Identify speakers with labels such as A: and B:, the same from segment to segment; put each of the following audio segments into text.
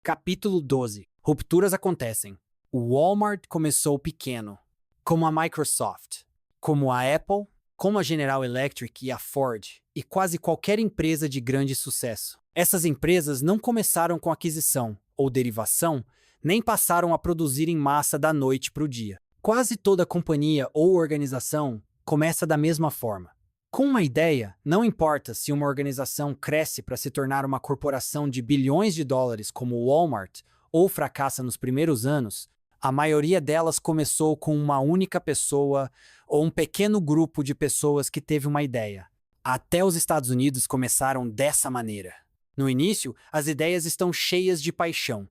A: Capítulo 12. Rupturas acontecem. O Walmart começou pequeno, como a Microsoft, como a Apple, como a General Electric e a Ford, e quase qualquer empresa de grande sucesso. Essas empresas não começaram com aquisição ou derivação, nem passaram a produzir em massa da noite para o dia. Quase toda companhia ou organização começa da mesma forma. Com uma ideia, não importa se uma organização cresce para se tornar uma corporação de bilhões de dólares como o Walmart ou fracassa nos primeiros anos, a maioria delas começou com uma única pessoa ou um pequeno grupo de pessoas que teve uma ideia. Até os Estados Unidos começaram dessa maneira. No início, as ideias estão cheias de paixão.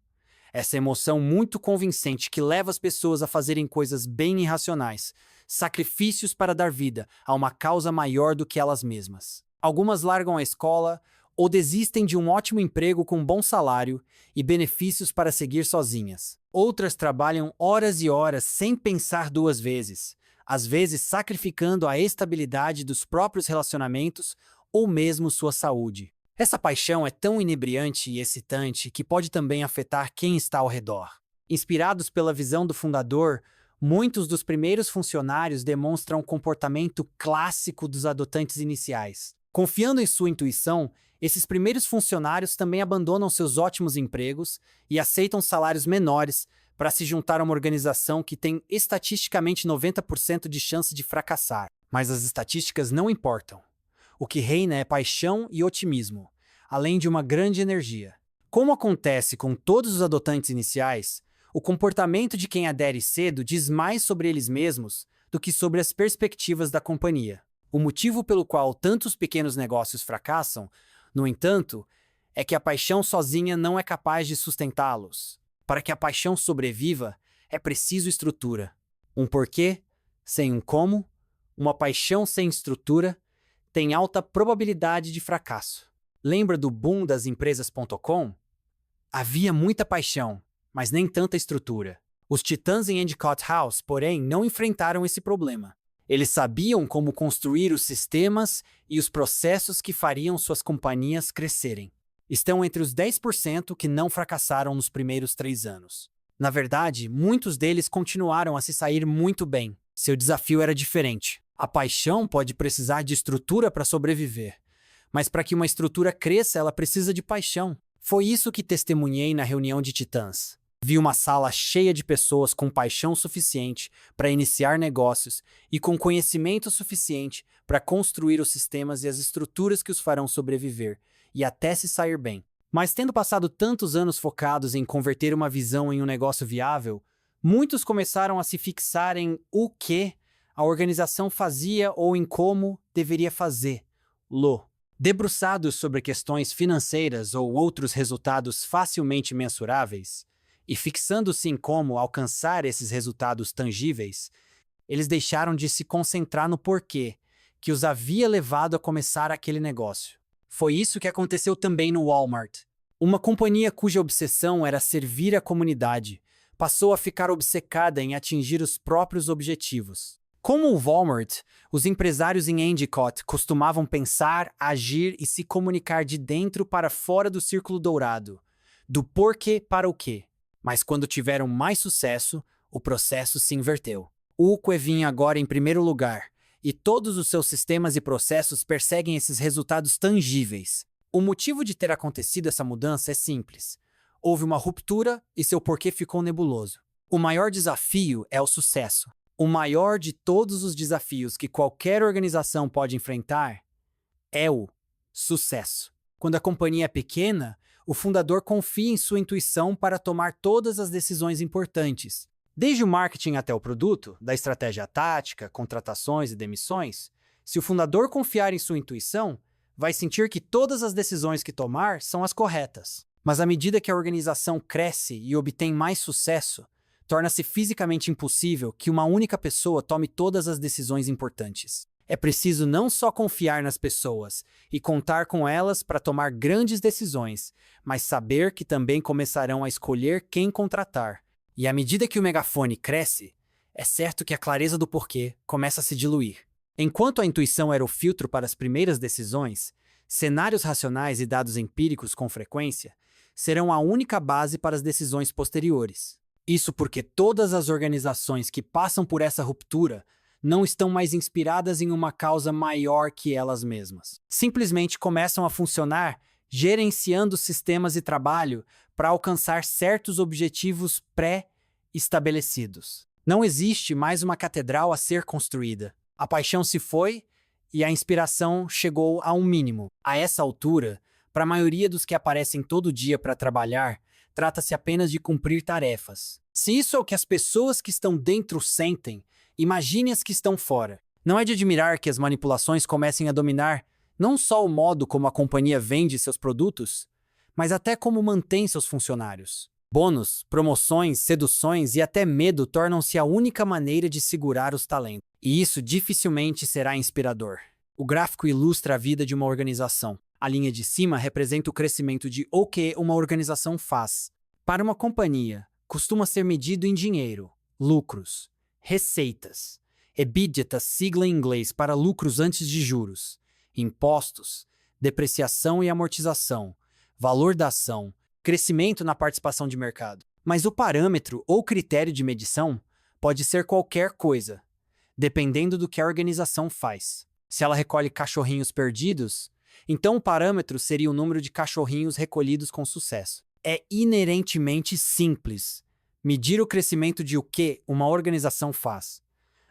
A: Essa emoção muito convincente que leva as pessoas a fazerem coisas bem irracionais, sacrifícios para dar vida a uma causa maior do que elas mesmas. Algumas largam a escola ou desistem de um ótimo emprego com bom salário e benefícios para seguir sozinhas. Outras trabalham horas e horas sem pensar duas vezes, às vezes sacrificando a estabilidade dos próprios relacionamentos ou mesmo sua saúde. Essa paixão é tão inebriante e excitante que pode também afetar quem está ao redor. Inspirados pela visão do fundador, muitos dos primeiros funcionários demonstram o comportamento clássico dos adotantes iniciais. Confiando em sua intuição, esses primeiros funcionários também abandonam seus ótimos empregos e aceitam salários menores para se juntar a uma organização que tem estatisticamente 90% de chance de fracassar. Mas as estatísticas não importam. O que reina é paixão e otimismo, além de uma grande energia. Como acontece com todos os adotantes iniciais, o comportamento de quem adere cedo diz mais sobre eles mesmos do que sobre as perspectivas da companhia. O motivo pelo qual tantos pequenos negócios fracassam, no entanto, é que a paixão sozinha não é capaz de sustentá-los. Para que a paixão sobreviva, é preciso estrutura. Um porquê sem um como, uma paixão sem estrutura, tem alta probabilidade de fracasso. Lembra do boom das empresas.com? Havia muita paixão, mas nem tanta estrutura. Os titãs em Endicott House, porém, não enfrentaram esse problema. Eles sabiam como construir os sistemas e os processos que fariam suas companhias crescerem. Estão entre os 10% que não fracassaram nos primeiros 3 anos. Na verdade, muitos deles continuaram a se sair muito bem. Seu desafio era diferente. A paixão pode precisar de estrutura para sobreviver, mas para que uma estrutura cresça, ela precisa de paixão. Foi isso que testemunhei na reunião de titãs. Vi uma sala cheia de pessoas com paixão suficiente para iniciar negócios e com conhecimento suficiente para construir os sistemas e as estruturas que os farão sobreviver e até se sair bem. Mas tendo passado tantos anos focados em converter uma visão em um negócio viável, muitos começaram a se fixar em o que a organização fazia ou em como deveria fazê-lo. Debruçados sobre questões financeiras ou outros resultados facilmente mensuráveis, e fixando-se em como alcançar esses resultados tangíveis, eles deixaram de se concentrar no porquê que os havia levado a começar aquele negócio. Foi isso que aconteceu também no Walmart. Uma companhia cuja obsessão era servir a comunidade passou a ficar obcecada em atingir os próprios objetivos. Como o Walmart, os empresários em Endicott costumavam pensar, agir e se comunicar de dentro para fora do círculo dourado, do porquê para o quê. Mas quando tiveram mais sucesso, o processo se inverteu. O que vinha agora em primeiro lugar, e todos os seus sistemas e processos perseguem esses resultados tangíveis. O motivo de ter acontecido essa mudança é simples. Houve uma ruptura e seu porquê ficou nebuloso. O maior desafio é o sucesso. O maior de todos os desafios que qualquer organização pode enfrentar é o sucesso. Quando a companhia é pequena, o fundador confia em sua intuição para tomar todas as decisões importantes. Desde o marketing até o produto, da estratégia tática, contratações e demissões, se o fundador confiar em sua intuição, vai sentir que todas as decisões que tomar são as corretas. Mas à medida que a organização cresce e obtém mais sucesso, torna-se fisicamente impossível que uma única pessoa tome todas as decisões importantes. É preciso não só confiar nas pessoas e contar com elas para tomar grandes decisões, mas saber que também começarão a escolher quem contratar. E à medida que o megafone cresce, é certo que a clareza do porquê começa a se diluir. Enquanto a intuição era o filtro para as primeiras decisões, cenários racionais e dados empíricos com frequência serão a única base para as decisões posteriores. Isso porque todas as organizações que passam por essa ruptura não estão mais inspiradas em uma causa maior que elas mesmas. Simplesmente começam a funcionar gerenciando sistemas e trabalho para alcançar certos objetivos pré-estabelecidos. Não existe mais uma catedral a ser construída. A paixão se foi e a inspiração chegou a um mínimo. A essa altura, para a maioria dos que aparecem todo dia para trabalhar, trata-se apenas de cumprir tarefas. Se isso é o que as pessoas que estão dentro sentem, imagine as que estão fora. Não é de admirar que as manipulações comecem a dominar não só o modo como a companhia vende seus produtos, mas até como mantém seus funcionários. Bônus, promoções, seduções e até medo tornam-se a única maneira de segurar os talentos. E isso dificilmente será inspirador. O gráfico ilustra a vida de uma organização. A linha de cima representa o crescimento de o que uma organização faz. Para uma companhia, costuma ser medido em dinheiro, lucros, receitas. EBITDA, sigla em inglês para lucros antes de juros, impostos, depreciação e amortização, valor da ação, crescimento na participação de mercado. Mas o parâmetro ou critério de medição pode ser qualquer coisa, dependendo do que a organização faz. Se ela recolhe cachorrinhos perdidos, então o parâmetro seria o número de cachorrinhos recolhidos com sucesso. É inerentemente simples medir o crescimento de o que uma organização faz.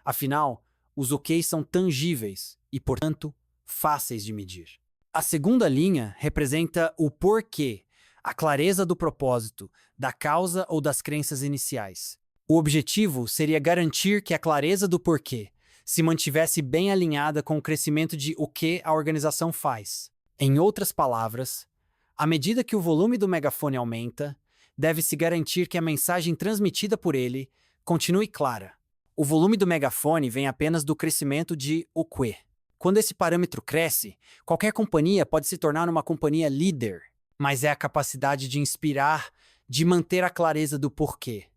A: Afinal, os OKs são tangíveis e, portanto, fáceis de medir. A segunda linha representa o porquê, a clareza do propósito, da causa ou das crenças iniciais. O objetivo seria garantir que a clareza do porquê se mantivesse bem alinhada com o crescimento de o que a organização faz. Em outras palavras, à medida que o volume do megafone aumenta, deve-se garantir que a mensagem transmitida por ele continue clara. O volume do megafone vem apenas do crescimento de o que. Quando esse parâmetro cresce, qualquer companhia pode se tornar uma companhia líder, mas é a capacidade de inspirar, de manter a clareza do porquê,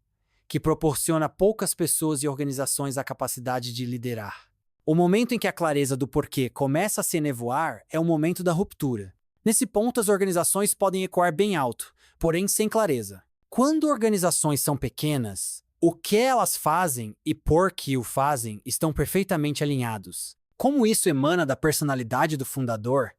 A: que proporciona a poucas pessoas e organizações a capacidade de liderar. O momento em que a clareza do porquê começa a se enevoar é o momento da ruptura. Nesse ponto, as organizações podem ecoar bem alto, porém sem clareza. Quando organizações são pequenas, o que elas fazem e por que o fazem estão perfeitamente alinhados. Como isso emana da personalidade do fundador,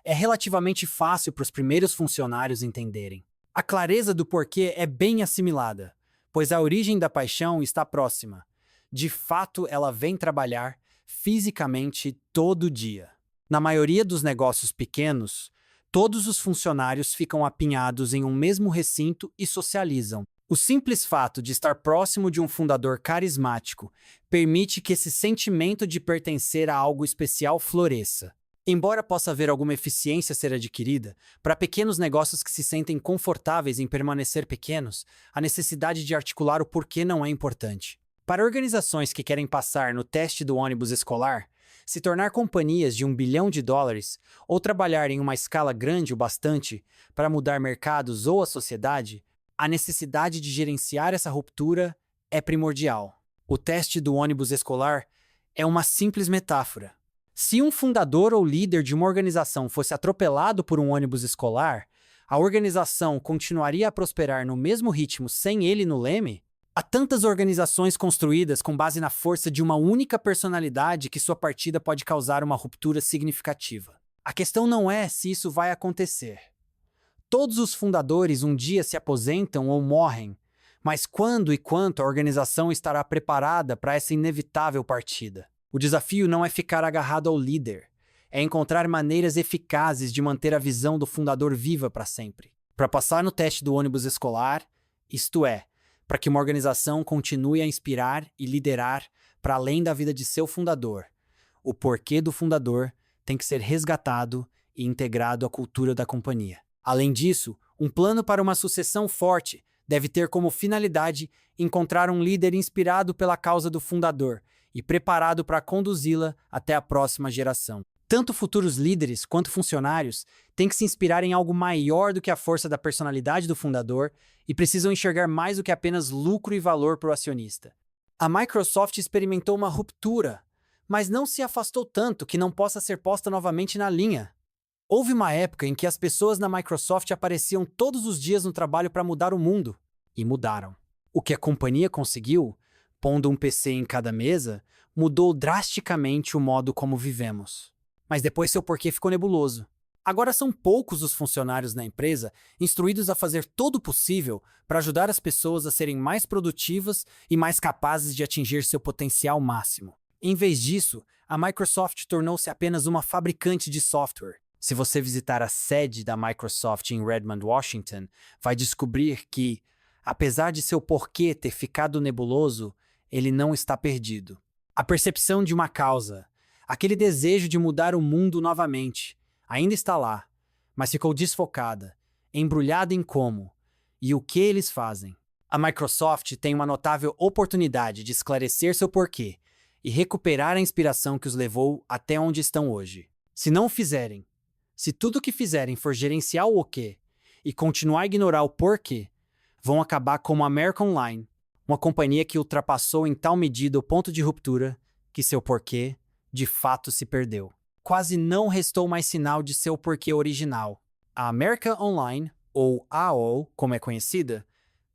A: é relativamente fácil para os primeiros funcionários entenderem. A clareza do porquê é bem assimilada, pois a origem da paixão está próxima. De fato, ela vem trabalhar fisicamente todo dia. Na maioria dos negócios pequenos, todos os funcionários ficam apinhados em um mesmo recinto e socializam. O simples fato de estar próximo de um fundador carismático permite que esse sentimento de pertencer a algo especial floresça. Embora possa haver alguma eficiência a ser adquirida, para pequenos negócios que se sentem confortáveis em permanecer pequenos, a necessidade de articular o porquê não é importante. Para organizações que querem passar no teste do ônibus escolar, se tornar companhias de $1 bilhão ou trabalhar em uma escala grande o bastante para mudar mercados ou a sociedade, a necessidade de gerenciar essa ruptura é primordial. O teste do ônibus escolar é uma simples metáfora. Se um fundador ou líder de uma organização fosse atropelado por um ônibus escolar, a organização continuaria a prosperar no mesmo ritmo sem ele no leme? Há tantas organizações construídas com base na força de uma única personalidade que sua partida pode causar uma ruptura significativa. A questão não é se isso vai acontecer. Todos os fundadores um dia se aposentam ou morrem, mas quando e quanto a organização estará preparada para essa inevitável partida? O desafio não é ficar agarrado ao líder, é encontrar maneiras eficazes de manter a visão do fundador viva para sempre. Para passar no teste do ônibus escolar, isto é, para que uma organização continue a inspirar e liderar para além da vida de seu fundador, o porquê do fundador tem que ser resgatado e integrado à cultura da companhia. Além disso, um plano para uma sucessão forte deve ter como finalidade encontrar um líder inspirado pela causa do fundador e preparado para conduzi-la até a próxima geração. Tanto futuros líderes quanto funcionários têm que se inspirar em algo maior do que a força da personalidade do fundador e precisam enxergar mais do que apenas lucro e valor para o acionista. A Microsoft experimentou uma ruptura, mas não se afastou tanto que não possa ser posta novamente na linha. Houve uma época em que as pessoas na Microsoft apareciam todos os dias no trabalho para mudar o mundo. E mudaram. O que a companhia conseguiu, pondo um PC em cada mesa, mudou drasticamente o modo como vivemos. Mas depois seu porquê ficou nebuloso. Agora são poucos os funcionários na empresa instruídos a fazer todo o possível para ajudar as pessoas a serem mais produtivas e mais capazes de atingir seu potencial máximo. Em vez disso, a Microsoft tornou-se apenas uma fabricante de software. Se você visitar a sede da Microsoft em Redmond, Washington, vai descobrir que, apesar de seu porquê ter ficado nebuloso, ele não está perdido. A percepção de uma causa, aquele desejo de mudar o mundo novamente, ainda está lá, mas ficou desfocada, embrulhada em como e o que eles fazem. A Microsoft tem uma notável oportunidade de esclarecer seu porquê e recuperar a inspiração que os levou até onde estão hoje. Se não o fizerem, se tudo o que fizerem for gerenciar o quê e continuar a ignorar o porquê, vão acabar como a American Online, uma companhia que ultrapassou em tal medida o ponto de ruptura que seu porquê, de fato, se perdeu. Quase não restou mais sinal de seu porquê original. A American Online, ou AOL, como é conhecida,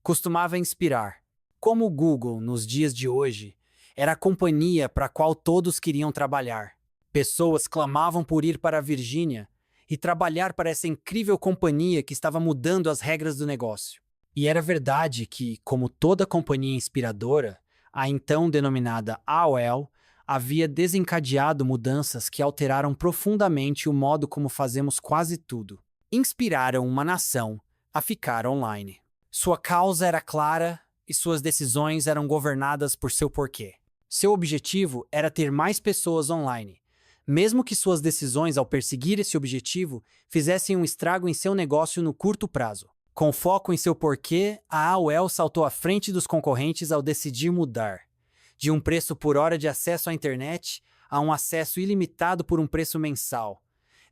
A: costumava inspirar. Como o Google, nos dias de hoje, era a companhia para a qual todos queriam trabalhar. Pessoas clamavam por ir para a Virgínia e trabalhar para essa incrível companhia que estava mudando as regras do negócio. E era verdade que, como toda companhia inspiradora, a então denominada AOL havia desencadeado mudanças que alteraram profundamente o modo como fazemos quase tudo. Inspiraram uma nação a ficar online. Sua causa era clara e suas decisões eram governadas por seu porquê. Seu objetivo era ter mais pessoas online, mesmo que suas decisões ao perseguir esse objetivo fizessem um estrago em seu negócio no curto prazo. Com foco em seu porquê, a AOL saltou à frente dos concorrentes ao decidir mudar. De um preço por hora de acesso à internet a um acesso ilimitado por um preço mensal.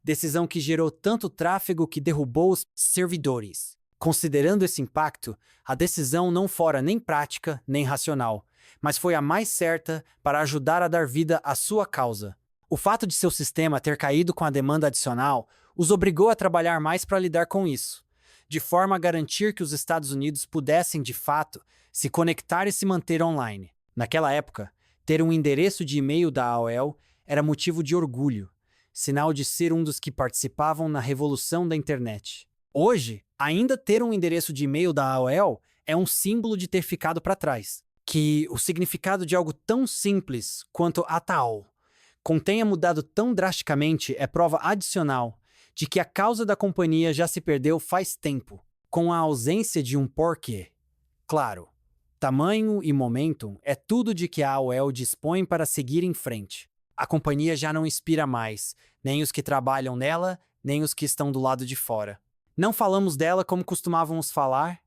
A: Decisão que gerou tanto tráfego que derrubou os servidores. Considerando esse impacto, a decisão não fora nem prática nem racional, mas foi a mais certa para ajudar a dar vida à sua causa. O fato de seu sistema ter caído com a demanda adicional os obrigou a trabalhar mais para lidar com isso, de forma a garantir que os Estados Unidos pudessem, de fato, se conectar e se manter online. Naquela época, ter um endereço de e-mail da AOL era motivo de orgulho, sinal de ser um dos que participavam na revolução da internet. Hoje, ainda ter um endereço de e-mail da AOL é um símbolo de ter ficado para trás. Que o significado de algo tão simples quanto ATAOL tenha mudado tão drasticamente é prova adicional de que a causa da companhia já se perdeu faz tempo, com a ausência de um porquê. Claro, tamanho e momentum é tudo de que a AOL dispõe para seguir em frente. A companhia já não inspira mais, nem os que trabalham nela, nem os que estão do lado de fora. Não falamos dela como costumávamos falar,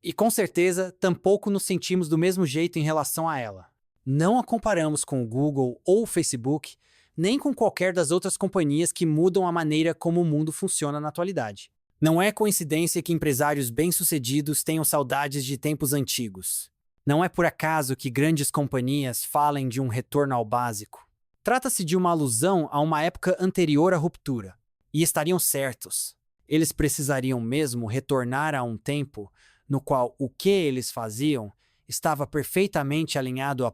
A: e com certeza tampouco nos sentimos do mesmo jeito em relação a ela. Não a comparamos com o Google ou o Facebook, nem com qualquer das outras companhias que mudam a maneira como o mundo funciona na atualidade. Não é coincidência que empresários bem-sucedidos tenham saudades de tempos antigos. Não é por acaso que grandes companhias falem de um retorno ao básico. Trata-se de uma alusão a uma época anterior à ruptura. E estariam certos. Eles precisariam mesmo retornar a um tempo no qual o que eles faziam estava perfeitamente alinhado a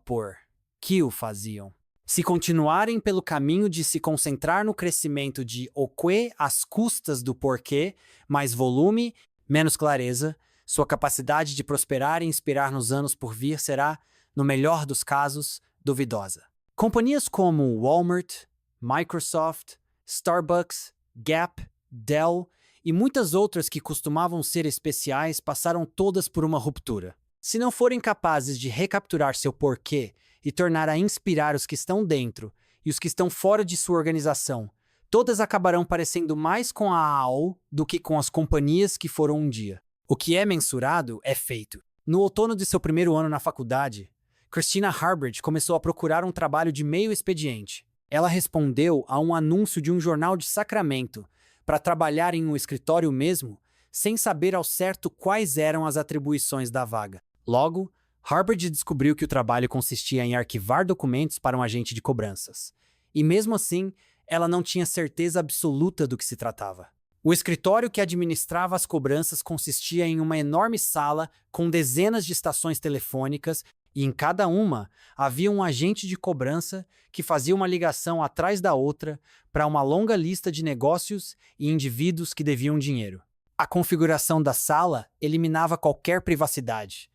A: que o faziam. Se continuarem pelo caminho de se concentrar no crescimento de o que às custas do porquê, mais volume, menos clareza, sua capacidade de prosperar e inspirar nos anos por vir será, no melhor dos casos, duvidosa. Companhias como Walmart, Microsoft, Starbucks, Gap, Dell e muitas outras que costumavam ser especiais passaram todas por uma ruptura. Se não forem capazes de recapturar seu porquê e tornar a inspirar os que estão dentro e os que estão fora de sua organização, todas acabarão parecendo mais com a AOL do que com as companhias que foram um dia. O que é mensurado é feito. No outono de seu primeiro ano na faculdade, Christina Harbridge começou a procurar um trabalho de meio expediente. Ela respondeu a um anúncio de um jornal de Sacramento para trabalhar em um escritório mesmo, sem saber ao certo quais eram as atribuições da vaga. Logo, Harbridge descobriu que o trabalho consistia em arquivar documentos para um agente de cobranças. E mesmo assim, ela não tinha certeza absoluta do que se tratava. O escritório que administrava as cobranças consistia em uma enorme sala com dezenas de estações telefônicas e em cada uma havia um agente de cobrança que fazia uma ligação atrás da outra para uma longa lista de negócios e indivíduos que deviam dinheiro. A configuração da sala eliminava qualquer privacidade.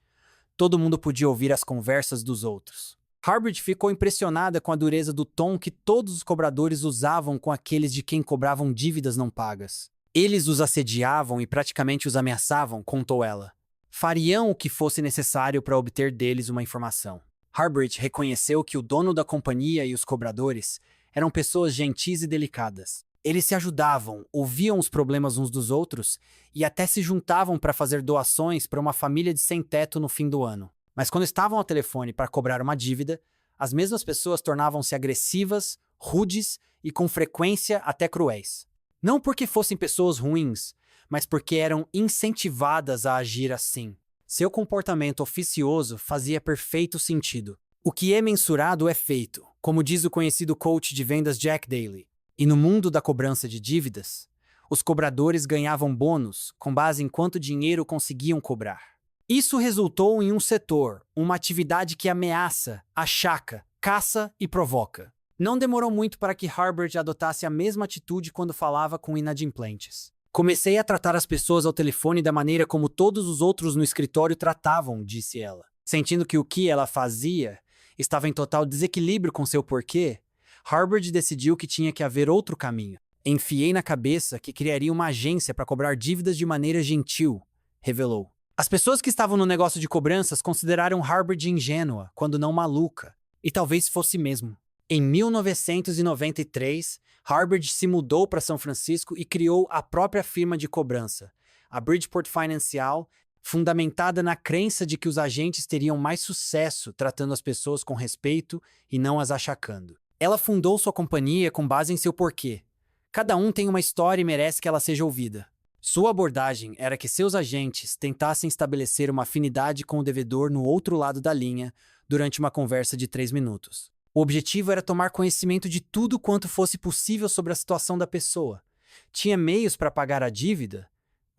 A: Todo mundo podia ouvir as conversas dos outros. Harbridge ficou impressionada com a dureza do tom que todos os cobradores usavam com aqueles de quem cobravam dívidas não pagas. Eles os assediavam e praticamente os ameaçavam, contou ela. Fariam o que fosse necessário para obter deles uma informação. Harbridge reconheceu que o dono da companhia e os cobradores eram pessoas gentis e delicadas. Eles se ajudavam, ouviam os problemas uns dos outros e até se juntavam para fazer doações para uma família de sem-teto no fim do ano. Mas quando estavam ao telefone para cobrar uma dívida, as mesmas pessoas tornavam-se agressivas, rudes e com frequência até cruéis. Não porque fossem pessoas ruins, mas porque eram incentivadas a agir assim. Seu comportamento oficioso fazia perfeito sentido. O que é mensurado é feito, como diz o conhecido coach de vendas Jack Daly. E no mundo da cobrança de dívidas, os cobradores ganhavam bônus com base em quanto dinheiro conseguiam cobrar. Isso resultou em um setor, uma atividade que ameaça, achaca, caça e provoca. Não demorou muito para que Harbridge adotasse a mesma atitude quando falava com inadimplentes. Comecei a tratar as pessoas ao telefone da maneira como todos os outros no escritório tratavam, disse ela. Sentindo que o que ela fazia estava em total desequilíbrio com seu porquê, Harbridge decidiu que tinha que haver outro caminho. Enfiei na cabeça que criaria uma agência para cobrar dívidas de maneira gentil, revelou. As pessoas que estavam no negócio de cobranças consideraram Harbridge ingênua, quando não maluca, e talvez fosse mesmo. Em 1993, Harbridge se mudou para São Francisco e criou a própria firma de cobrança, a Bridgeport Financial, fundamentada na crença de que os agentes teriam mais sucesso tratando as pessoas com respeito e não as achacando. Ela fundou sua companhia com base em seu porquê. Cada um tem uma história e merece que ela seja ouvida. Sua abordagem era que seus agentes tentassem estabelecer uma afinidade com o devedor no outro lado da linha durante uma conversa de 3 minutos. O objetivo era tomar conhecimento de tudo quanto fosse possível sobre a situação da pessoa. Tinha meios para pagar a dívida?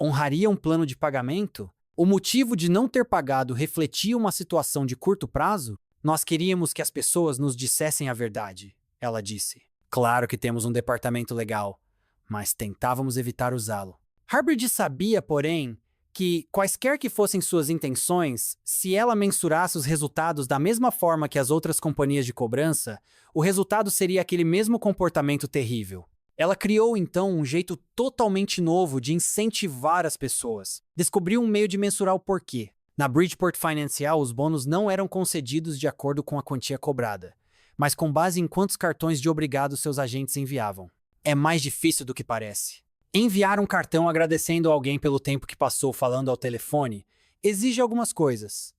A: Honraria um plano de pagamento? O motivo de não ter pagado refletia uma situação de curto prazo? Nós queríamos que as pessoas nos dissessem a verdade, ela disse. Claro que temos um departamento legal, mas tentávamos evitar usá-lo. Harbridge sabia, porém, que, quaisquer que fossem suas intenções, se ela mensurasse os resultados da mesma forma que as outras companhias de cobrança, o resultado seria aquele mesmo comportamento terrível. Ela criou, então, um jeito totalmente novo de incentivar as pessoas. Descobriu um meio de mensurar o porquê. Na Bridgeport Financial, os bônus não eram concedidos de acordo com a quantia cobrada, mas com base em quantos cartões de obrigado seus agentes enviavam. É mais difícil do que parece. Enviar um cartão agradecendo a alguém pelo tempo que passou falando ao telefone exige algumas coisas.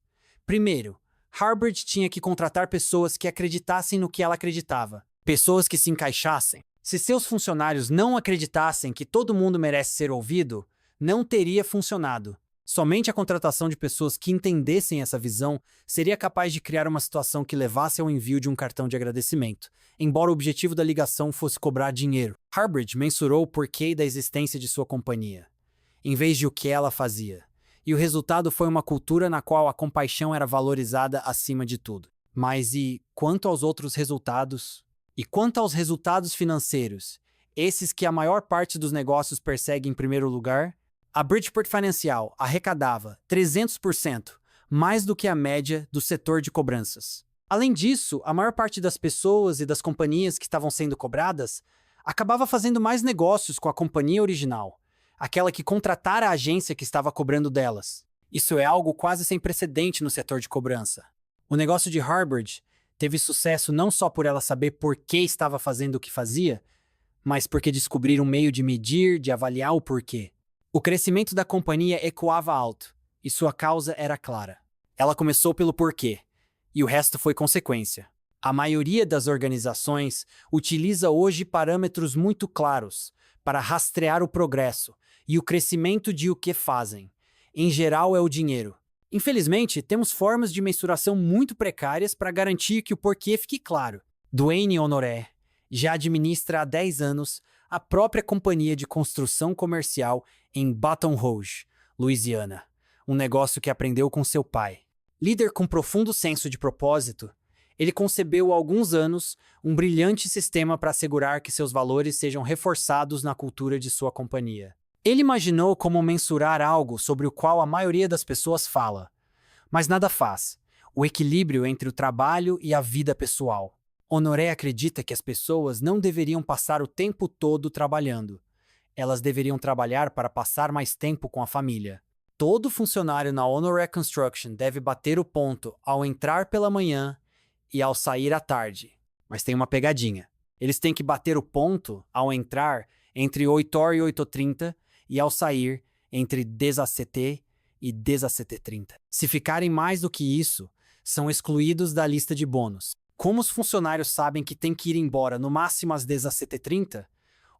A: Primeiro, Harbridge tinha que contratar pessoas que acreditassem no que ela acreditava, pessoas que se encaixassem. Se seus funcionários não acreditassem que todo mundo merece ser ouvido, não teria funcionado. Somente a contratação de pessoas que entendessem essa visão seria capaz de criar uma situação que levasse ao envio de um cartão de agradecimento, embora o objetivo da ligação fosse cobrar dinheiro. Harbridge mensurou o porquê da existência de sua companhia, em vez de o que ela fazia, e o resultado foi uma cultura na qual a compaixão era valorizada acima de tudo. Mas e quanto aos outros resultados? E quanto aos resultados financeiros, esses que a maior parte dos negócios persegue em primeiro lugar? A Bridgeport Financial arrecadava 300%, mais do que a média do setor de cobranças. Além disso, a maior parte das pessoas e das companhias que estavam sendo cobradas acabava fazendo mais negócios com a companhia original, aquela que contratara a agência que estava cobrando delas. Isso é algo quase sem precedente no setor de cobrança. O negócio de Harbridge teve sucesso não só por ela saber por que estava fazendo o que fazia, mas porque descobriram um meio de medir, de avaliar o porquê. O crescimento da companhia ecoava alto, e sua causa era clara. Ela começou pelo porquê, e o resto foi consequência. A maioria das organizações utiliza hoje parâmetros muito claros para rastrear o progresso e o crescimento de o que fazem. Em geral, é o dinheiro. Infelizmente, temos formas de mensuração muito precárias para garantir que o porquê fique claro. Duane Honoré, Já administra há 10 anos a própria companhia de construção comercial em Baton Rouge, Louisiana, um negócio que aprendeu com seu pai. Líder com profundo senso de propósito, ele concebeu há alguns anos um brilhante sistema para assegurar que seus valores sejam reforçados na cultura de sua companhia. Ele imaginou como mensurar algo sobre o qual a maioria das pessoas fala, mas nada faz: o equilíbrio entre o trabalho e a vida pessoal. Honoré acredita que as pessoas não deveriam passar o tempo todo trabalhando. Elas deveriam trabalhar para passar mais tempo com a família. Todo funcionário na Honoré Construction deve bater o ponto ao entrar pela manhã e ao sair à tarde. Mas tem uma pegadinha. Eles têm que bater o ponto ao entrar entre 8h e 8h30 e ao sair entre 17h e 17h30. Se ficarem mais do que isso, são excluídos da lista de bônus. Como os funcionários sabem que têm que ir embora no máximo às 17h30,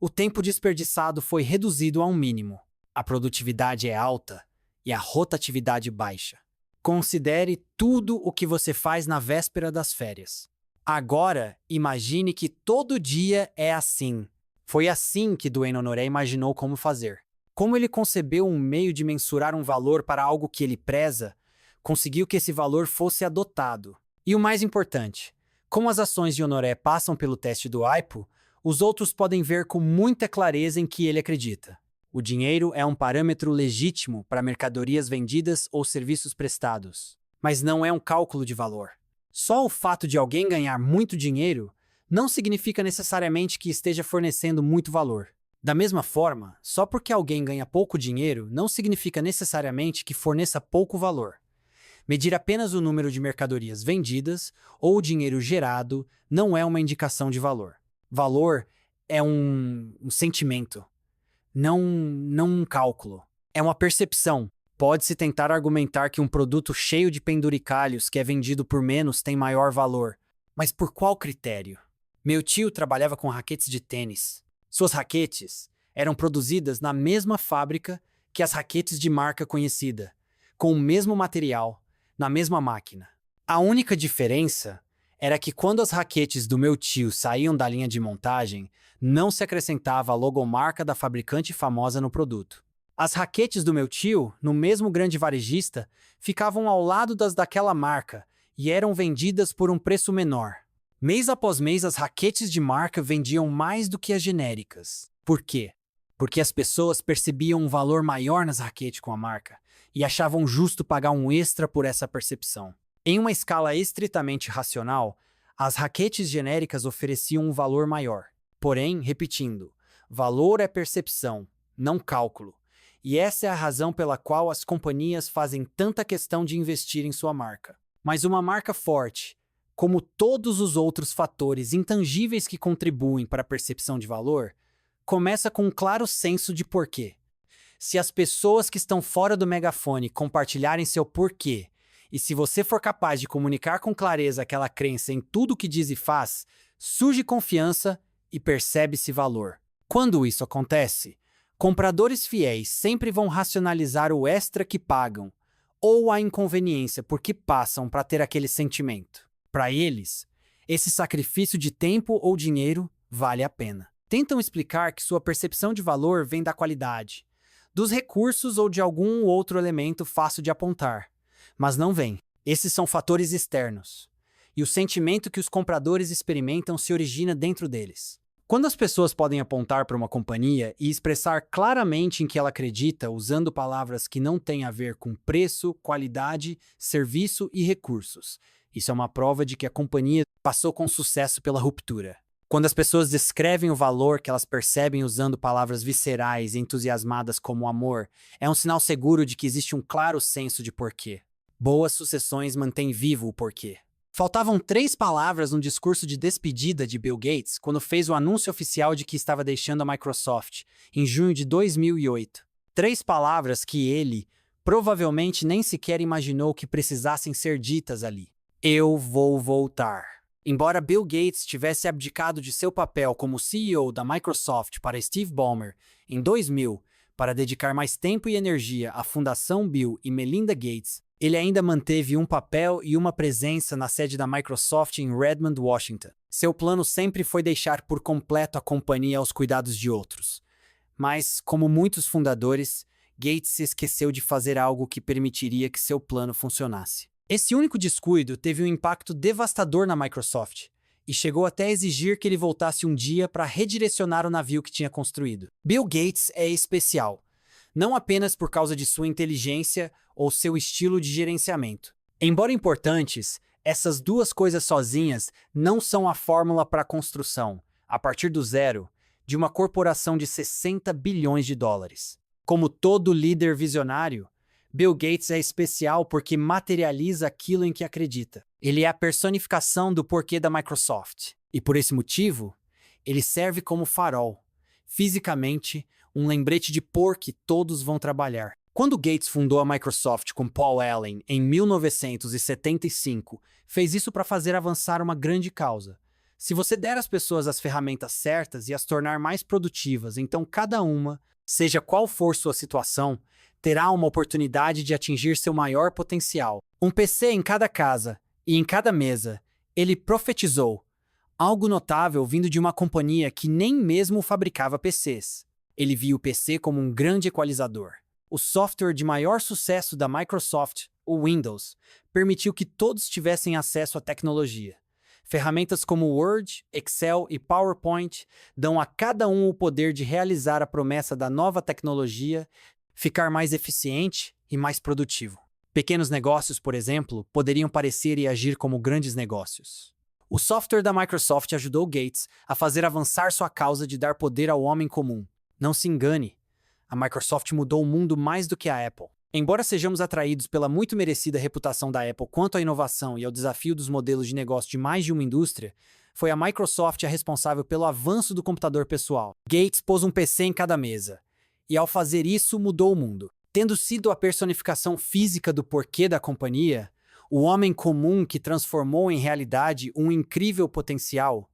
A: o tempo desperdiçado foi reduzido a um mínimo. A produtividade é alta e a rotatividade baixa. Considere tudo o que você faz na véspera das férias. Agora, imagine que todo dia é assim. Foi assim que Duane Honoré imaginou como fazer. Como ele concebeu um meio de mensurar um valor para algo que ele preza, conseguiu que esse valor fosse adotado. E o mais importante, como as ações de Honoré passam pelo teste do AIPO, os outros podem ver com muita clareza em que ele acredita. O dinheiro é um parâmetro legítimo para mercadorias vendidas ou serviços prestados, mas não é um cálculo de valor. Só o fato de alguém ganhar muito dinheiro não significa necessariamente que esteja fornecendo muito valor. Da mesma forma, só porque alguém ganha pouco dinheiro não significa necessariamente que forneça pouco valor. Medir apenas o número de mercadorias vendidas ou o dinheiro gerado não é uma indicação de valor. Valor é um sentimento, não um cálculo. É uma percepção. Pode-se tentar argumentar que um produto cheio de penduricalhos que é vendido por menos tem maior valor. Mas por qual critério? Meu tio trabalhava com raquetes de tênis. Suas raquetes eram produzidas na mesma fábrica que as raquetes de marca conhecida, com o mesmo material, na mesma máquina. A única diferença era que quando as raquetes do meu tio saíam da linha de montagem, não se acrescentava a logomarca da fabricante famosa no produto. As raquetes do meu tio, no mesmo grande varejista, ficavam ao lado das daquela marca e eram vendidas por um preço menor. Mês após mês, as raquetes de marca vendiam mais do que as genéricas. Por quê? Porque as pessoas percebiam um valor maior nas raquetes com a marca e achavam justo pagar um extra por essa percepção. Em uma escala estritamente racional, as raquetes genéricas ofereciam um valor maior. Porém, repetindo, valor é percepção, não cálculo. E essa é a razão pela qual as companhias fazem tanta questão de investir em sua marca. Mas uma marca forte, como todos os outros fatores intangíveis que contribuem para a percepção de valor, começa com um claro senso de porquê. Se as pessoas que estão fora do megafone compartilharem seu porquê, e se você for capaz de comunicar com clareza aquela crença em tudo o que diz e faz, surge confiança e percebe-se valor. Quando isso acontece, compradores fiéis sempre vão racionalizar o extra que pagam, ou a inconveniência por que passam para ter aquele sentimento. Para eles, esse sacrifício de tempo ou dinheiro vale a pena. Tentam explicar que sua percepção de valor vem da qualidade, dos recursos ou de algum outro elemento fácil de apontar. Mas não vem. Esses são fatores externos. E o sentimento que os compradores experimentam se origina dentro deles. Quando as pessoas podem apontar para uma companhia e expressar claramente em que ela acredita usando palavras que não têm a ver com preço, qualidade, serviço e recursos, isso é uma prova de que a companhia passou com sucesso pela ruptura. Quando as pessoas descrevem o valor que elas percebem usando palavras viscerais e entusiasmadas como amor, é um sinal seguro de que existe um claro senso de porquê. Boas sucessões mantêm vivo o porquê. Faltavam 3 palavras no discurso de despedida de Bill Gates quando fez o anúncio oficial de que estava deixando a Microsoft, em junho de 2008. 3 palavras que ele, provavelmente, nem sequer imaginou que precisassem ser ditas ali. Eu vou voltar. Embora Bill Gates tivesse abdicado de seu papel como CEO da Microsoft para Steve Ballmer em 2000 para dedicar mais tempo e energia à Fundação Bill e Melinda Gates, Ele ainda manteve um papel e uma presença na sede da Microsoft em Redmond, Washington. Seu plano sempre foi deixar por completo a companhia aos cuidados de outros. Mas, como muitos fundadores, Gates se esqueceu de fazer algo que permitiria que seu plano funcionasse. Esse único descuido teve um impacto devastador na Microsoft e chegou até a exigir que ele voltasse um dia para redirecionar o navio que tinha construído. Bill Gates é especial, não apenas por causa de sua inteligência ou seu estilo de gerenciamento. Embora importantes, essas duas coisas sozinhas não são a fórmula para a construção, a partir do zero, de uma corporação de 60 bilhões de dólares. Como todo líder visionário, Bill Gates é especial porque materializa aquilo em que acredita. Ele é a personificação do porquê da Microsoft. E por esse motivo, ele serve como farol, fisicamente, um lembrete de por que todos vão trabalhar. Quando Gates fundou a Microsoft com Paul Allen em 1975, fez isso para fazer avançar uma grande causa. Se você der às pessoas as ferramentas certas e as tornar mais produtivas, então cada uma, seja qual for sua situação, terá uma oportunidade de atingir seu maior potencial. Um PC em cada casa e em cada mesa, ele profetizou, algo notável vindo de uma companhia que nem mesmo fabricava PCs. Ele viu o PC como um grande equalizador. O software de maior sucesso da Microsoft, o Windows, permitiu que todos tivessem acesso à tecnologia. Ferramentas como Word, Excel e PowerPoint dão a cada um o poder de realizar a promessa da nova tecnologia, ficar mais eficiente e mais produtivo. Pequenos negócios, por exemplo, poderiam parecer e agir como grandes negócios. O software da Microsoft ajudou Gates a fazer avançar sua causa de dar poder ao homem comum. Não se engane, a Microsoft mudou o mundo mais do que a Apple. Embora sejamos atraídos pela muito merecida reputação da Apple quanto à inovação e ao desafio dos modelos de negócio de mais de uma indústria, foi a Microsoft a responsável pelo avanço do computador pessoal. Gates pôs um PC em cada mesa, e ao fazer isso mudou o mundo. Tendo sido a personificação física do porquê da companhia, o homem comum que transformou em realidade um incrível potencial,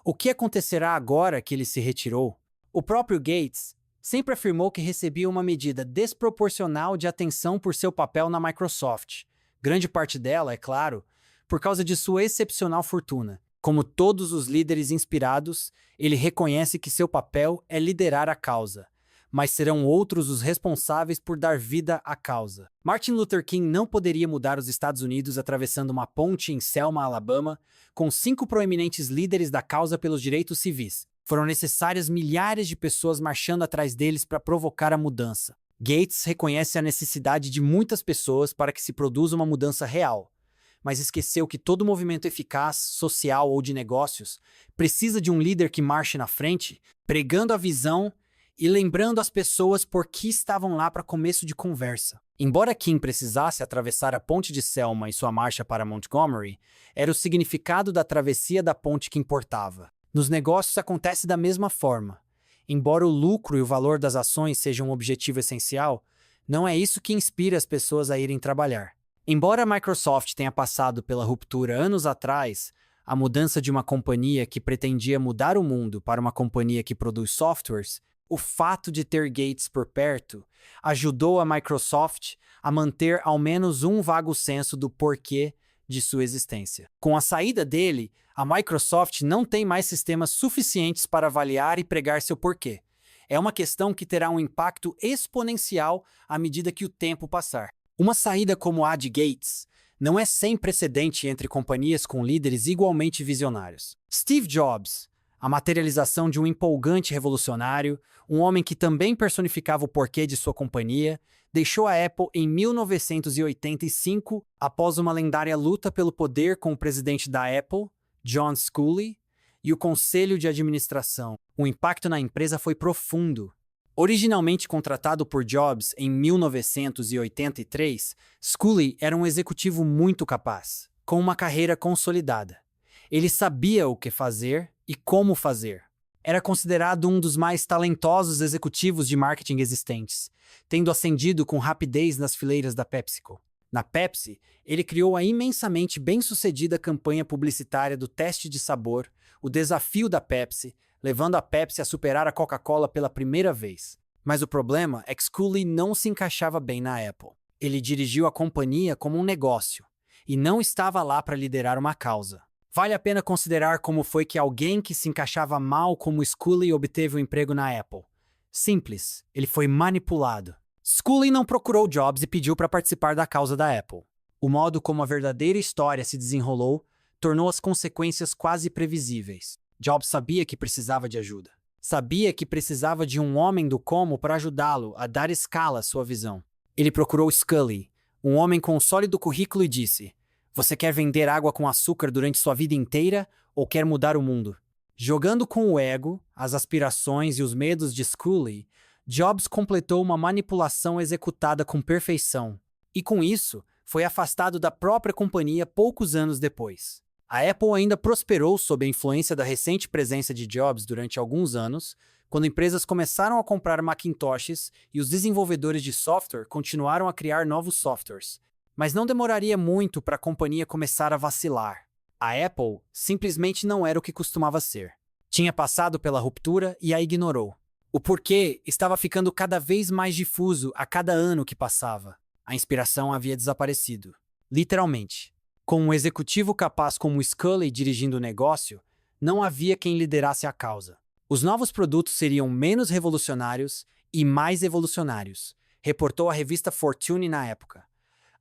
A: o que acontecerá agora que ele se retirou? O próprio Gates sempre afirmou que recebia uma medida desproporcional de atenção por seu papel na Microsoft. Grande parte dela, é claro, por causa de sua excepcional fortuna. Como todos os líderes inspirados, ele reconhece que seu papel é liderar a causa, mas serão outros os responsáveis por dar vida à causa. Martin Luther King não poderia mudar os Estados Unidos atravessando uma ponte em Selma, Alabama, com 5 proeminentes líderes da causa pelos direitos civis. Foram necessárias milhares de pessoas marchando atrás deles para provocar a mudança. Gates reconhece a necessidade de muitas pessoas para que se produza uma mudança real, mas esqueceu que todo movimento eficaz, social ou de negócios, precisa de um líder que marche na frente, pregando a visão e lembrando as pessoas por que estavam lá para começo de conversa. Embora King precisasse atravessar a ponte de Selma em sua marcha para Montgomery, era o significado da travessia da ponte que importava. Nos negócios acontece da mesma forma. Embora o lucro e o valor das ações sejam um objetivo essencial, não é isso que inspira as pessoas a irem trabalhar. Embora a Microsoft tenha passado pela ruptura anos atrás, a mudança de uma companhia que pretendia mudar o mundo para uma companhia que produz softwares, o fato de ter Gates por perto ajudou a Microsoft a manter ao menos um vago senso do porquê de sua existência. Com a saída dele, a Microsoft não tem mais sistemas suficientes para avaliar e pregar seu porquê. É uma questão que terá um impacto exponencial à medida que o tempo passar. Uma saída como a de Gates não é sem precedente entre companhias com líderes igualmente visionários. Steve Jobs, a materialização de um empolgante revolucionário, um homem que também personificava o porquê de sua companhia, deixou a Apple em 1985 após uma lendária luta pelo poder com o presidente da Apple, John Sculley, e o conselho de administração. O impacto na empresa foi profundo. Originalmente contratado por Jobs em 1983, Sculley era um executivo muito capaz, com uma carreira consolidada. Ele sabia o que fazer e como fazer. Era considerado um dos mais talentosos executivos de marketing existentes, tendo ascendido com rapidez nas fileiras da PepsiCo. Na Pepsi, ele criou a imensamente bem-sucedida campanha publicitária do teste de sabor, o desafio da Pepsi, levando a Pepsi a superar a Coca-Cola pela primeira vez. Mas o problema é que Sculley não se encaixava bem na Apple. Ele dirigiu a companhia como um negócio e não estava lá para liderar uma causa. Vale a pena considerar como foi que alguém que se encaixava mal como Scully obteve um emprego na Apple. Simples, ele foi manipulado. Scully não procurou Jobs e pediu para participar da causa da Apple. O modo como a verdadeira história se desenrolou tornou as consequências quase previsíveis. Jobs sabia que precisava de ajuda. Sabia que precisava de um homem do como para ajudá-lo a dar escala à sua visão. Ele procurou Scully, um homem com um sólido currículo, e disse: "Você quer vender água com açúcar durante sua vida inteira ou quer mudar o mundo?" Jogando com o ego, as aspirações e os medos de Scully, Jobs completou uma manipulação executada com perfeição. E com isso, foi afastado da própria companhia poucos anos depois. A Apple ainda prosperou sob a influência da recente presença de Jobs durante alguns anos, quando empresas começaram a comprar Macintoshes e os desenvolvedores de software continuaram a criar novos softwares. Mas não demoraria muito para a companhia começar a vacilar. A Apple simplesmente não era o que costumava ser. Tinha passado pela ruptura e a ignorou. O porquê estava ficando cada vez mais difuso a cada ano que passava. A inspiração havia desaparecido. Literalmente. Com um executivo capaz como Scully dirigindo o negócio, não havia quem liderasse a causa. Os novos produtos seriam menos revolucionários e mais evolucionários, reportou a revista Fortune na época.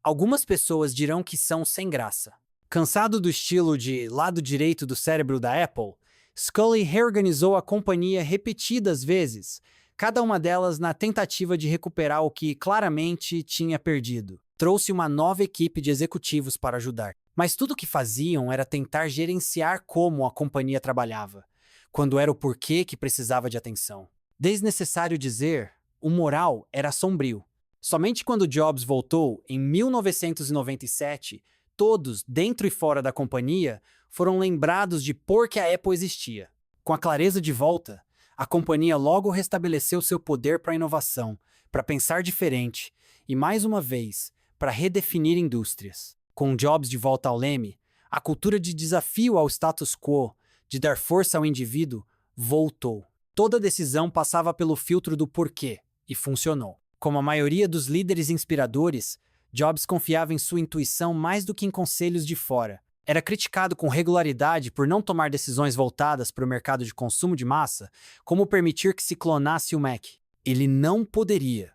A: Algumas pessoas dirão que são sem graça. Cansado do estilo de lado direito do cérebro da Apple, Scully reorganizou a companhia repetidas vezes, cada uma delas na tentativa de recuperar o que claramente tinha perdido. Trouxe uma nova equipe de executivos para ajudar. Mas tudo o que faziam era tentar gerenciar como a companhia trabalhava, quando era o porquê que precisava de atenção. Desnecessário dizer, o moral era sombrio. Somente quando Jobs voltou, em 1997, todos, dentro e fora da companhia, foram lembrados de por que a Apple existia. Com a clareza de volta, a companhia logo restabeleceu seu poder para a inovação, para pensar diferente e, mais uma vez, para redefinir indústrias. Com Jobs de volta ao leme, a cultura de desafio ao status quo, de dar força ao indivíduo, voltou. Toda decisão passava pelo filtro do porquê, e funcionou. Como a maioria dos líderes inspiradores, Jobs confiava em sua intuição mais do que em conselhos de fora. Era criticado com regularidade por não tomar decisões voltadas para o mercado de consumo de massa, como permitir que se clonasse o Mac. Ele não poderia.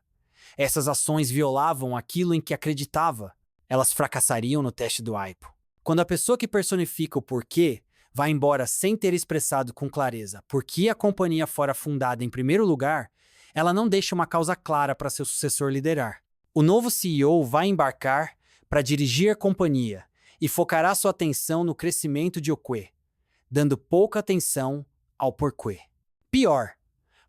A: Essas ações violavam aquilo em que acreditava. Elas fracassariam no teste do aipo. Quando a pessoa que personifica o porquê vai embora sem ter expressado com clareza por que a companhia fora fundada em primeiro lugar, ela não deixa uma causa clara para seu sucessor liderar. O novo CEO vai embarcar para dirigir a companhia e focará sua atenção no crescimento de o quê, dando pouca atenção ao porquê. Pior,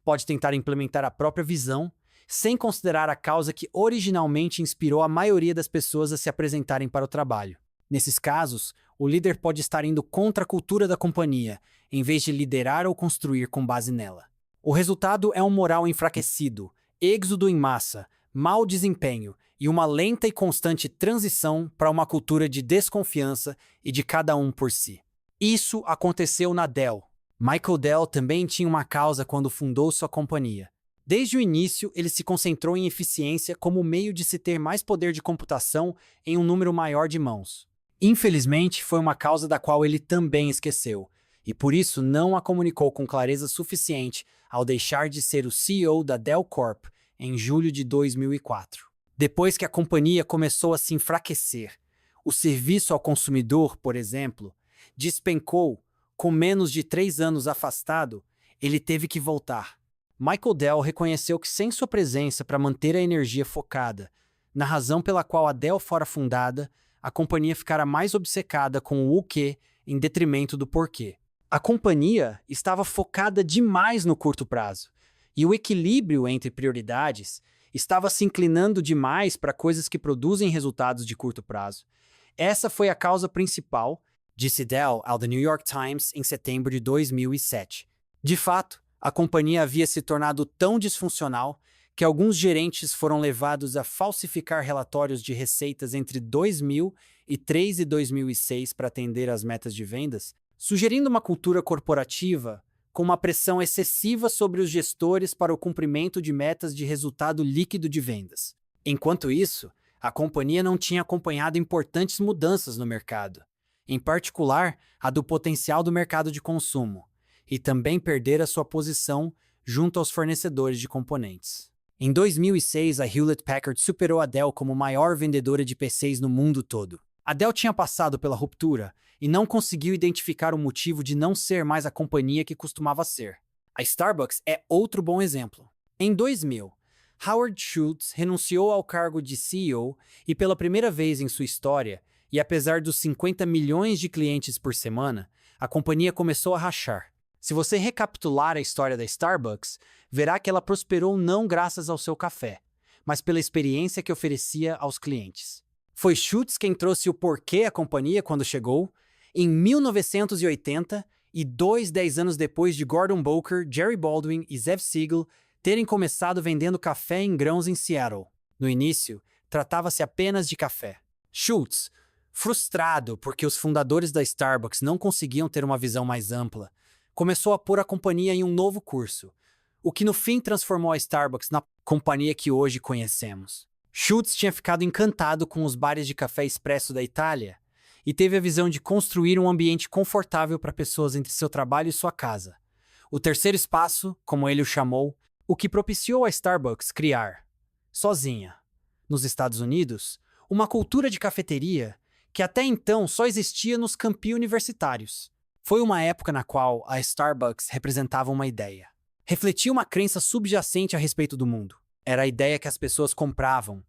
A: pode tentar implementar a própria visão sem considerar a causa que originalmente inspirou a maioria das pessoas a se apresentarem para o trabalho. Nesses casos, o líder pode estar indo contra a cultura da companhia, em vez de liderar ou construir com base nela. O resultado é um moral enfraquecido, êxodo em massa, mau desempenho e uma lenta e constante transição para uma cultura de desconfiança e de cada um por si. Isso aconteceu na Dell. Michael Dell também tinha uma causa quando fundou sua companhia. Desde o início, ele se concentrou em eficiência como meio de se ter mais poder de computação em um número maior de mãos. Infelizmente, foi uma causa da qual ele também esqueceu, e por isso não a comunicou com clareza suficiente ao deixar de ser o CEO da Dell Corp em julho de 2004. Depois que a companhia começou a se enfraquecer, o serviço ao consumidor, por exemplo, despencou. Com menos de 3 anos afastado, ele teve que voltar. Michael Dell reconheceu que sem sua presença para manter a energia focada na razão pela qual a Dell fora fundada, a companhia ficara mais obcecada com o quê em detrimento do porquê. A companhia estava focada demais no curto prazo, e o equilíbrio entre prioridades estava se inclinando demais para coisas que produzem resultados de curto prazo. Essa foi a causa principal, disse Dell ao The New York Times em setembro de 2007. De fato, a companhia havia se tornado tão disfuncional que alguns gerentes foram levados a falsificar relatórios de receitas entre 2003 e 2006 para atender às metas de vendas, sugerindo uma cultura corporativa com uma pressão excessiva sobre os gestores para o cumprimento de metas de resultado líquido de vendas. Enquanto isso, A companhia não tinha acompanhado importantes mudanças no mercado, em particular a do potencial do mercado de consumo, e também perdera sua posição junto aos fornecedores de componentes. Em 2006, a Hewlett-Packard superou a Dell como maior vendedora de PCs no mundo todo. A Dell tinha passado pela ruptura e não conseguiu identificar o motivo de não ser mais a companhia que costumava ser. A Starbucks é outro bom exemplo. Em 2000, Howard Schultz renunciou ao cargo de CEO e pela primeira vez em sua história, e apesar dos 50 milhões de clientes por semana, a companhia começou a rachar. Se você recapitular a história da Starbucks, verá que ela prosperou não graças ao seu café, mas pela experiência que oferecia aos clientes. Foi Schultz quem trouxe o porquê à companhia quando chegou, em 1980, e 10 anos depois de Gordon Boker, Jerry Baldwin e Zev Siegel terem começado vendendo café em grãos em Seattle. No início, tratava-se apenas de café. Schultz, frustrado porque os fundadores da Starbucks não conseguiam ter uma visão mais ampla, começou a pôr a companhia em um novo curso, o que no fim transformou a Starbucks na companhia que hoje conhecemos. Schultz tinha ficado encantado com os bares de café expresso da Itália e teve a visão de construir um ambiente confortável para pessoas entre seu trabalho e sua casa. O terceiro espaço, como ele o chamou, o que propiciou a Starbucks criar, sozinha, nos Estados Unidos, uma cultura de cafeteria que até então só existia nos campi universitários. Foi uma época na qual a Starbucks representava uma ideia. Refletia uma crença subjacente a respeito do mundo. Era a ideia que as pessoas compravam,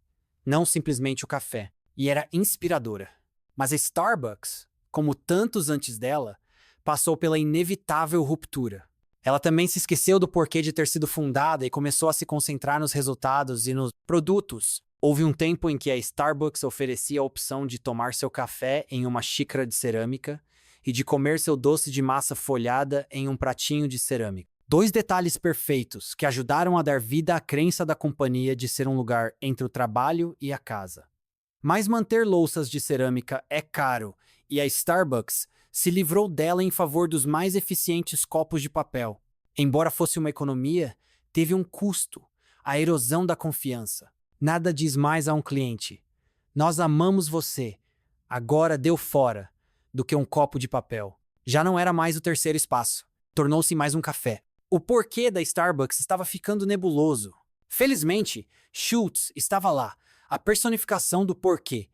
A: não simplesmente o café, e era inspiradora. Mas a Starbucks, como tantos antes dela, passou pela inevitável ruptura. Ela também se esqueceu do porquê de ter sido fundada e começou a se concentrar nos resultados e nos produtos. Houve um tempo em que a Starbucks oferecia a opção de tomar seu café em uma xícara de cerâmica e de comer seu doce de massa folhada em um pratinho de cerâmica. 2 detalhes perfeitos que ajudaram a dar vida à crença da companhia de ser um lugar entre o trabalho e a casa. Mas manter louças de cerâmica é caro, e a Starbucks se livrou dela em favor dos mais eficientes copos de papel. Embora fosse uma economia, teve um custo, a erosão da confiança. Nada diz mais a um cliente: "Nós amamos você, agora deu fora", do que um copo de papel. Já não era mais o terceiro espaço, tornou-se mais um café. O porquê da Starbucks estava ficando nebuloso. Felizmente, Schultz estava lá, a personificação do porquê,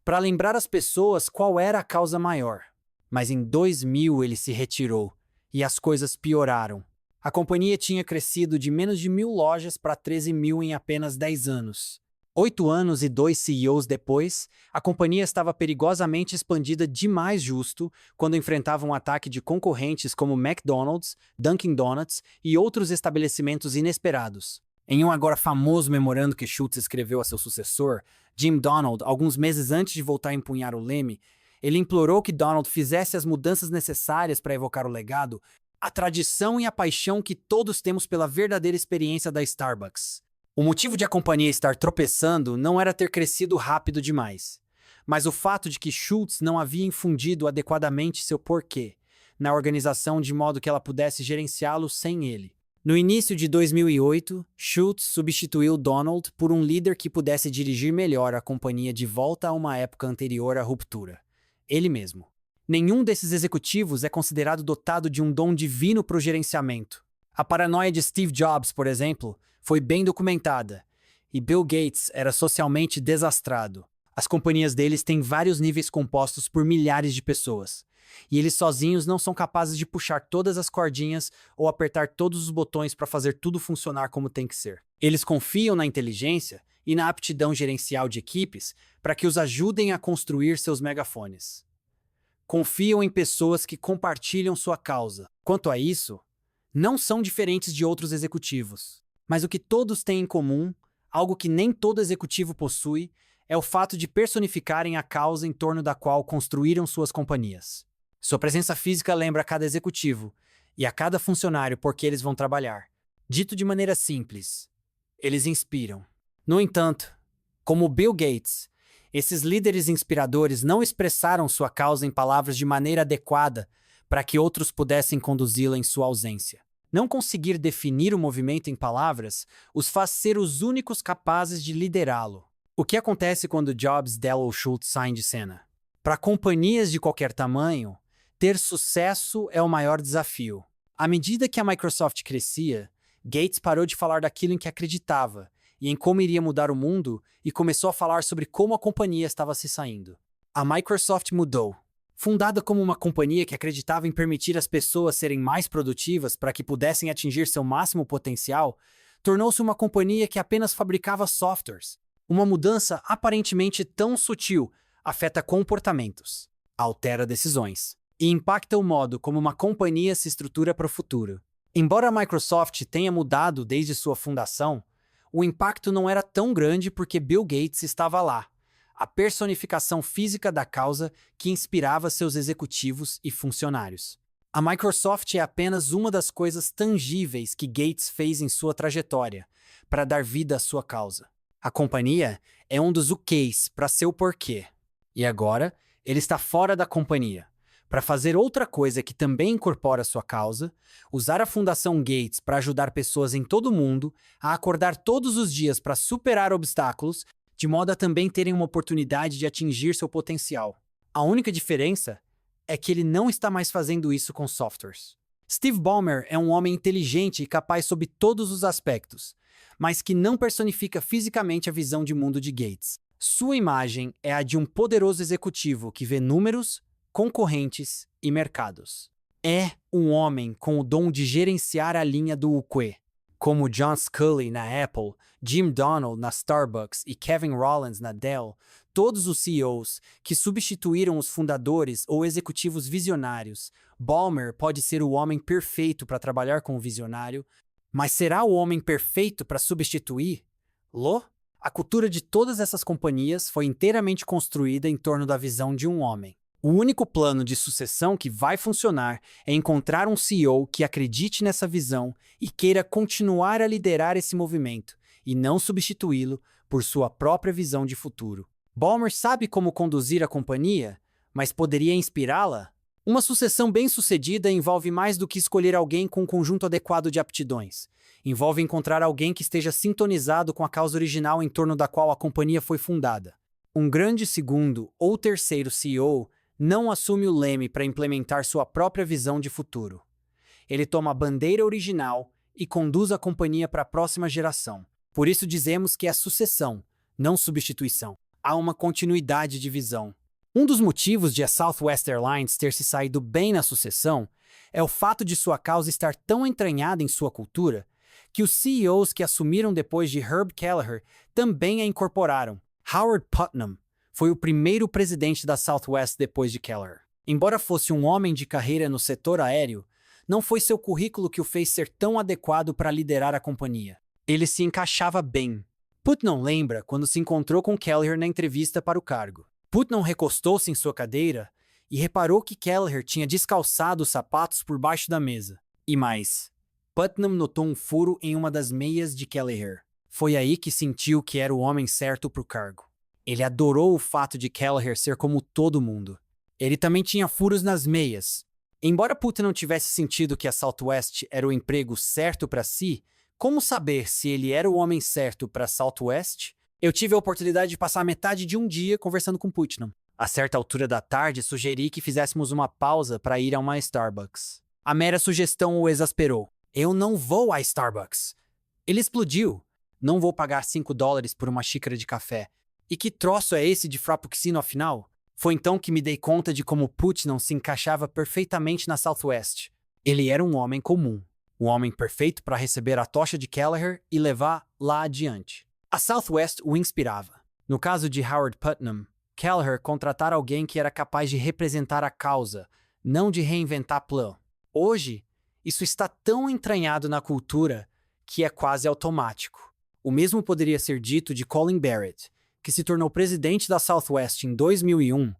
A: para lembrar as pessoas qual era a causa maior. Mas em 2000 ele se retirou, e as coisas pioraram. A companhia tinha crescido de menos de 1.000 lojas para 13 mil em apenas 10 anos. 8 anos e 2 CEOs depois, a companhia estava perigosamente expandida demais justo quando enfrentava um ataque de concorrentes como McDonald's, Dunkin' Donuts e outros estabelecimentos inesperados. Em um agora famoso memorando que Schultz escreveu a seu sucessor, Jim Donald, alguns meses antes de voltar a empunhar o leme, ele implorou que Donald fizesse as mudanças necessárias para evocar o legado, a tradição e a paixão que todos temos pela verdadeira experiência da Starbucks. O motivo de a companhia estar tropeçando não era ter crescido rápido demais, mas o fato de que Schultz não havia infundido adequadamente seu porquê na organização de modo que ela pudesse gerenciá-lo sem ele. No início de 2008, Schultz substituiu Donald por um líder que pudesse dirigir melhor a companhia de volta a uma época anterior à ruptura. Ele mesmo. Nenhum desses executivos é considerado dotado de um dom divino para o gerenciamento. A paranoia de Steve Jobs, por exemplo, foi bem documentada, e Bill Gates era socialmente desastrado. As companhias deles têm vários níveis compostos por milhares de pessoas, e eles sozinhos não são capazes de puxar todas as cordinhas ou apertar todos os botões para fazer tudo funcionar como tem que ser. Eles confiam na inteligência e na aptidão gerencial de equipes para que os ajudem a construir seus megafones. Confiam em pessoas que compartilham sua causa. Quanto a isso, não são diferentes de outros executivos. Mas o que todos têm em comum, algo que nem todo executivo possui, é o fato de personificarem a causa em torno da qual construíram suas companhias. Sua presença física lembra a cada executivo e a cada funcionário por que eles vão trabalhar. Dito de maneira simples, eles inspiram. No entanto, como Bill Gates, esses líderes inspiradores não expressaram sua causa em palavras de maneira adequada para que outros pudessem conduzi-la em sua ausência. Não conseguir definir o movimento em palavras os faz ser os únicos capazes de liderá-lo. O que acontece quando Jobs, Dell ou Schultz saem de cena? Para companhias de qualquer tamanho, ter sucesso é o maior desafio. À medida que a Microsoft crescia, Gates parou de falar daquilo em que acreditava e em como iria mudar o mundo e começou a falar sobre como a companhia estava se saindo. A Microsoft mudou. Fundada como uma companhia que acreditava em permitir as pessoas serem mais produtivas para que pudessem atingir seu máximo potencial, tornou-se uma companhia que apenas fabricava softwares. Uma mudança aparentemente tão sutil afeta comportamentos, altera decisões e impacta o modo como uma companhia se estrutura para o futuro. Embora a Microsoft tenha mudado desde sua fundação, o impacto não era tão grande porque Bill Gates estava lá, a personificação física da causa que inspirava seus executivos e funcionários. A Microsoft é apenas uma das coisas tangíveis que Gates fez em sua trajetória para dar vida à sua causa. A companhia é um dos OKs para seu porquê. E agora, ele está fora da companhia, para fazer outra coisa que também incorpora sua causa, usar a Fundação Gates para ajudar pessoas em todo o mundo a acordar todos os dias para superar obstáculos, de modo a também terem uma oportunidade de atingir seu potencial. A única diferença é que ele não está mais fazendo isso com softwares. Steve Ballmer é um homem inteligente e capaz sob todos os aspectos, mas que não personifica fisicamente a visão de mundo de Gates. Sua imagem é a de um poderoso executivo que vê números, concorrentes e mercados. É um homem com o dom de gerenciar a linha do Uquê, como John Sculley na Apple, Jim Donald na Starbucks e Kevin Rollins na Dell, todos os CEOs que substituíram os fundadores ou executivos visionários. Ballmer pode ser o homem perfeito para trabalhar com o visionário, mas será o homem perfeito para substituí-lo? A cultura de todas essas companhias foi inteiramente construída em torno da visão de um homem. O único plano de sucessão que vai funcionar é encontrar um CEO que acredite nessa visão e queira continuar a liderar esse movimento, e não substituí-lo por sua própria visão de futuro. Ballmer sabe como conduzir a companhia, mas poderia inspirá-la? Uma sucessão bem-sucedida envolve mais do que escolher alguém com um conjunto adequado de aptidões. Envolve encontrar alguém que esteja sintonizado com a causa original em torno da qual a companhia foi fundada. Um grande segundo ou terceiro CEO não assume o leme para implementar sua própria visão de futuro. Ele toma a bandeira original e conduz a companhia para a próxima geração. Por isso dizemos que é sucessão, não substituição. Há uma continuidade de visão. Um dos motivos de a Southwest Airlines ter se saído bem na sucessão é o fato de sua causa estar tão entranhada em sua cultura que os CEOs que assumiram depois de Herb Kelleher também a incorporaram. Howard Putnam foi o primeiro presidente da Southwest depois de Kelleher. Embora fosse um homem de carreira no setor aéreo, não foi seu currículo que o fez ser tão adequado para liderar a companhia. Ele se encaixava bem. Putnam lembra quando se encontrou com Kelleher na entrevista para o cargo. Putnam recostou-se em sua cadeira e reparou que Kelleher tinha descalçado os sapatos por baixo da mesa. E mais, Putnam notou um furo em uma das meias de Kelleher. Foi aí que sentiu que era o homem certo para o cargo. Ele adorou o fato de Kelleher ser como todo mundo. Ele também tinha furos nas meias. Embora Putnam tivesse sentido que a Southwest era o emprego certo para si, como saber se ele era o homem certo para a Southwest? Eu tive a oportunidade de passar metade de um dia conversando com Putnam. A certa altura da tarde, sugeri que fizéssemos uma pausa para ir a uma Starbucks. A mera sugestão o exasperou. Eu não vou à Starbucks. Ele explodiu. Não vou pagar $5 por uma xícara de café. E que troço é esse de frappuccino afinal? Foi então que me dei conta de como Putnam se encaixava perfeitamente na Southwest. Ele era um homem comum. Um homem perfeito para receber a tocha de Kelleher e levar-la adiante. A Southwest o inspirava. No caso de Howard Putnam, Kelleher contratara alguém que era capaz de representar a causa, não de reinventar plano. Hoje, isso está tão entranhado na cultura que é quase automático. O mesmo poderia ser dito de Colin Barrett, que se tornou presidente da Southwest em 2001,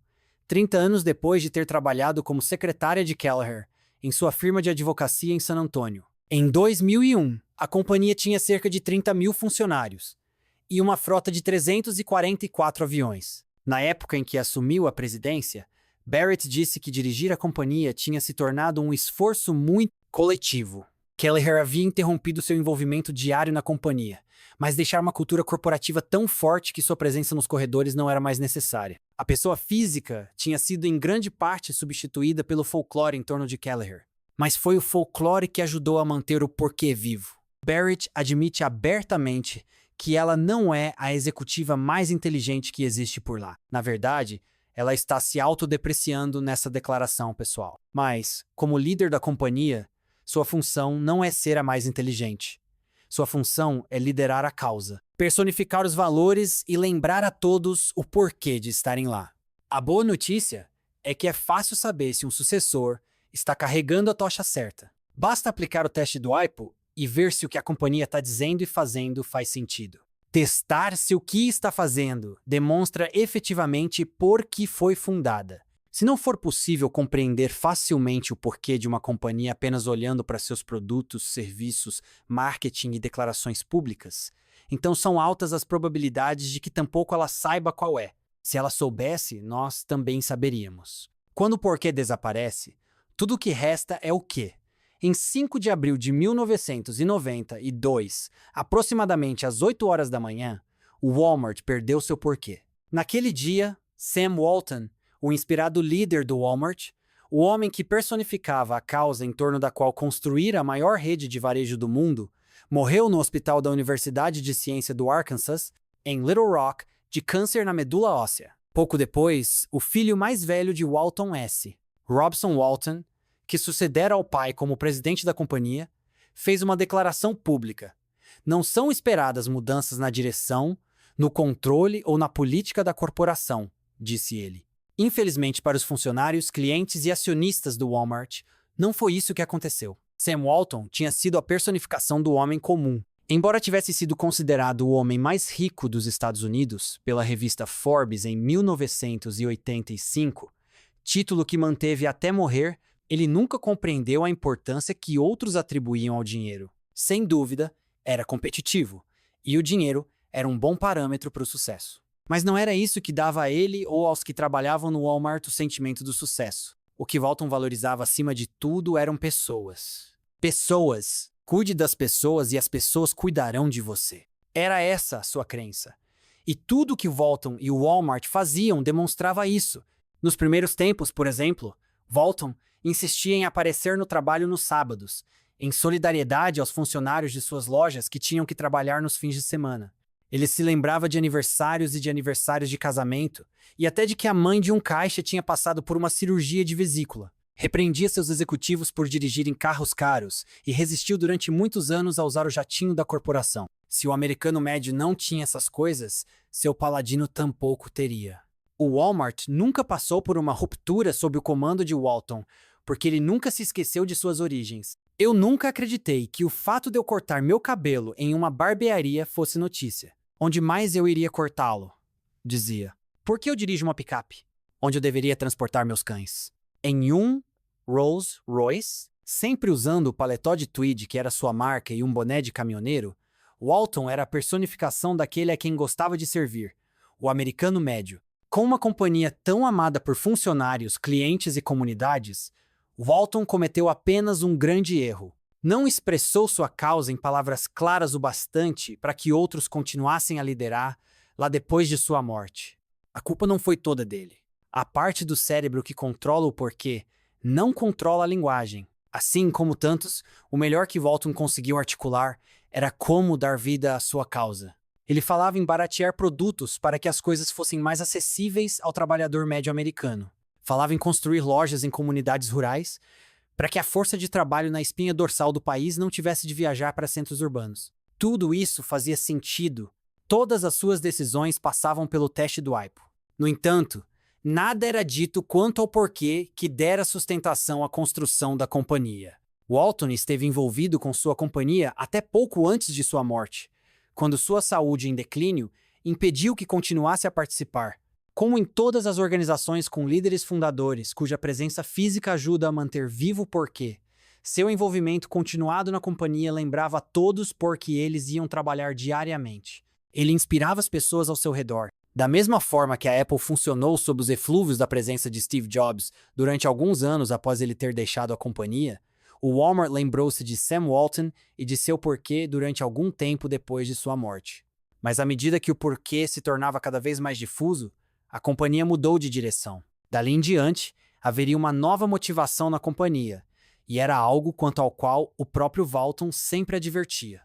A: 30 anos depois de ter trabalhado como secretária de Kelleher em sua firma de advocacia em San Antônio. Em 2001, a companhia tinha cerca de 30 mil funcionários e uma frota de 344 aviões. Na época em que assumiu a presidência, Barrett disse que dirigir a companhia tinha se tornado um esforço muito coletivo. Kelleher havia interrompido seu envolvimento diário na companhia, mas deixar uma cultura corporativa tão forte que sua presença nos corredores não era mais necessária. A pessoa física tinha sido em grande parte substituída pelo folclore em torno de Kelleher, mas foi o folclore que ajudou a manter o porquê vivo. Barrett admite abertamente que ela não é a executiva mais inteligente que existe por lá. Na verdade, ela está se autodepreciando nessa declaração pessoal. Mas, como líder da companhia, sua função não é ser a mais inteligente. Sua função é liderar a causa, personificar os valores e lembrar a todos o porquê de estarem lá. A boa notícia é que é fácil saber se um sucessor está carregando a tocha certa. Basta aplicar o teste do Aipo e ver se o que a companhia está dizendo e fazendo faz sentido. Testar se o que está fazendo demonstra efetivamente por que foi fundada. Se não for possível compreender facilmente o porquê de uma companhia apenas olhando para seus produtos, serviços, marketing e declarações públicas, então são altas as probabilidades de que tampouco ela saiba qual é. Se ela soubesse, nós também saberíamos. Quando o porquê desaparece, tudo o que resta é o quê. Em 5 de abril de 1992, aproximadamente às 8 horas da manhã, o Walmart perdeu seu porquê. Naquele dia, Sam Walton, o inspirado líder do Walmart, o homem que personificava a causa em torno da qual construir a maior rede de varejo do mundo, morreu no hospital da Universidade de Ciência do Arkansas, em Little Rock, de câncer na medula óssea. Pouco depois, o filho mais velho de Walton S., Robson Walton, que sucedera ao pai como presidente da companhia, fez uma declaração pública. Não são esperadas mudanças na direção, no controle ou na política da corporação, disse ele. Infelizmente para os funcionários, clientes e acionistas do Walmart, não foi isso que aconteceu. Sam Walton tinha sido a personificação do homem comum. Embora tivesse sido considerado o homem mais rico dos Estados Unidos pela revista Forbes em 1985, título que manteve até morrer, ele nunca compreendeu a importância que outros atribuíam ao dinheiro. Sem dúvida, era competitivo, e o dinheiro era um bom parâmetro para o sucesso. Mas não era isso que dava a ele ou aos que trabalhavam no Walmart o sentimento do sucesso. O que Walton valorizava acima de tudo eram pessoas. Pessoas! Cuide das pessoas e as pessoas cuidarão de você. Era essa a sua crença. E tudo que Walton e o Walmart faziam demonstrava isso. Nos primeiros tempos, por exemplo, Walton insistia em aparecer no trabalho nos sábados, em solidariedade aos funcionários de suas lojas que tinham que trabalhar nos fins de semana. Ele se lembrava de aniversários e de aniversários de casamento, e até de que a mãe de um caixa tinha passado por uma cirurgia de vesícula. Repreendia seus executivos por dirigirem carros caros e resistiu durante muitos anos a usar o jatinho da corporação. Se o americano médio não tinha essas coisas, seu paladino tampouco teria. O Walmart nunca passou por uma ruptura sob o comando de Walton, porque ele nunca se esqueceu de suas origens. Eu nunca acreditei que o fato de eu cortar meu cabelo em uma barbearia fosse notícia. Onde mais eu iria cortá-lo? Dizia. Por que eu dirijo uma picape? Onde eu deveria transportar meus cães? Em um Rolls Royce, sempre usando o paletó de tweed que era sua marca e um boné de caminhoneiro, Walton era a personificação daquele a quem gostava de servir, o americano médio. Com uma companhia tão amada por funcionários, clientes e comunidades, Walton cometeu apenas um grande erro. Não expressou sua causa em palavras claras o bastante para que outros continuassem a liderar lá depois de sua morte. A culpa não foi toda dele. A parte do cérebro que controla o porquê não controla a linguagem. Assim como tantos, o melhor que Walton conseguiu articular era como dar vida à sua causa. Ele falava em baratear produtos para que as coisas fossem mais acessíveis ao trabalhador médio americano. Falava em construir lojas em comunidades rurais para que a força de trabalho na espinha dorsal do país não tivesse de viajar para centros urbanos. Tudo isso fazia sentido. Todas as suas decisões passavam pelo teste do Aipo. No entanto, nada era dito quanto ao porquê que dera sustentação à construção da companhia. Walton esteve envolvido com sua companhia até pouco antes de sua morte, quando sua saúde em declínio impediu que continuasse a participar. Como em todas as organizações com líderes fundadores, cuja presença física ajuda a manter vivo o porquê, seu envolvimento continuado na companhia lembrava a todos por que eles iam trabalhar diariamente. Ele inspirava as pessoas ao seu redor. Da mesma forma que a Apple funcionou sob os eflúvios da presença de Steve Jobs durante alguns anos após ele ter deixado a companhia, o Walmart lembrou-se de Sam Walton e de seu porquê durante algum tempo depois de sua morte. Mas à medida que o porquê se tornava cada vez mais difuso, a companhia mudou de direção. Dali em diante, haveria uma nova motivação na companhia, e era algo quanto ao qual o próprio Walton sempre advertia: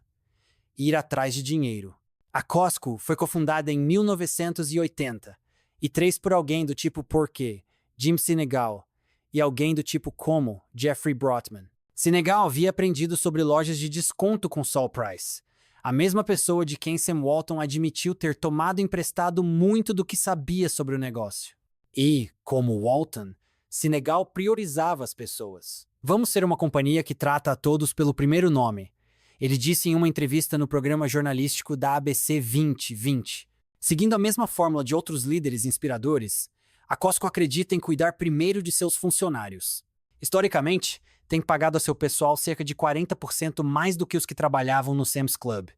A: ir atrás de dinheiro. A Costco foi cofundada em 1980 e três por alguém do tipo Porquê, Jim Sinegal, e alguém do tipo Como, Jeffrey Brotman. Sinegal havia aprendido sobre lojas de desconto com Saul Price, a mesma pessoa de quem Sam Walton admitiu ter tomado emprestado muito do que sabia sobre o negócio. E, como Walton, Sinegal priorizava as pessoas. Vamos ser uma companhia que trata a todos pelo primeiro nome, ele disse em uma entrevista no programa jornalístico da ABC 2020. Seguindo a mesma fórmula de outros líderes inspiradores, a Costco acredita em cuidar primeiro de seus funcionários. Historicamente, tem pagado a seu pessoal cerca de 40% mais do que os que trabalhavam no Sam's Club,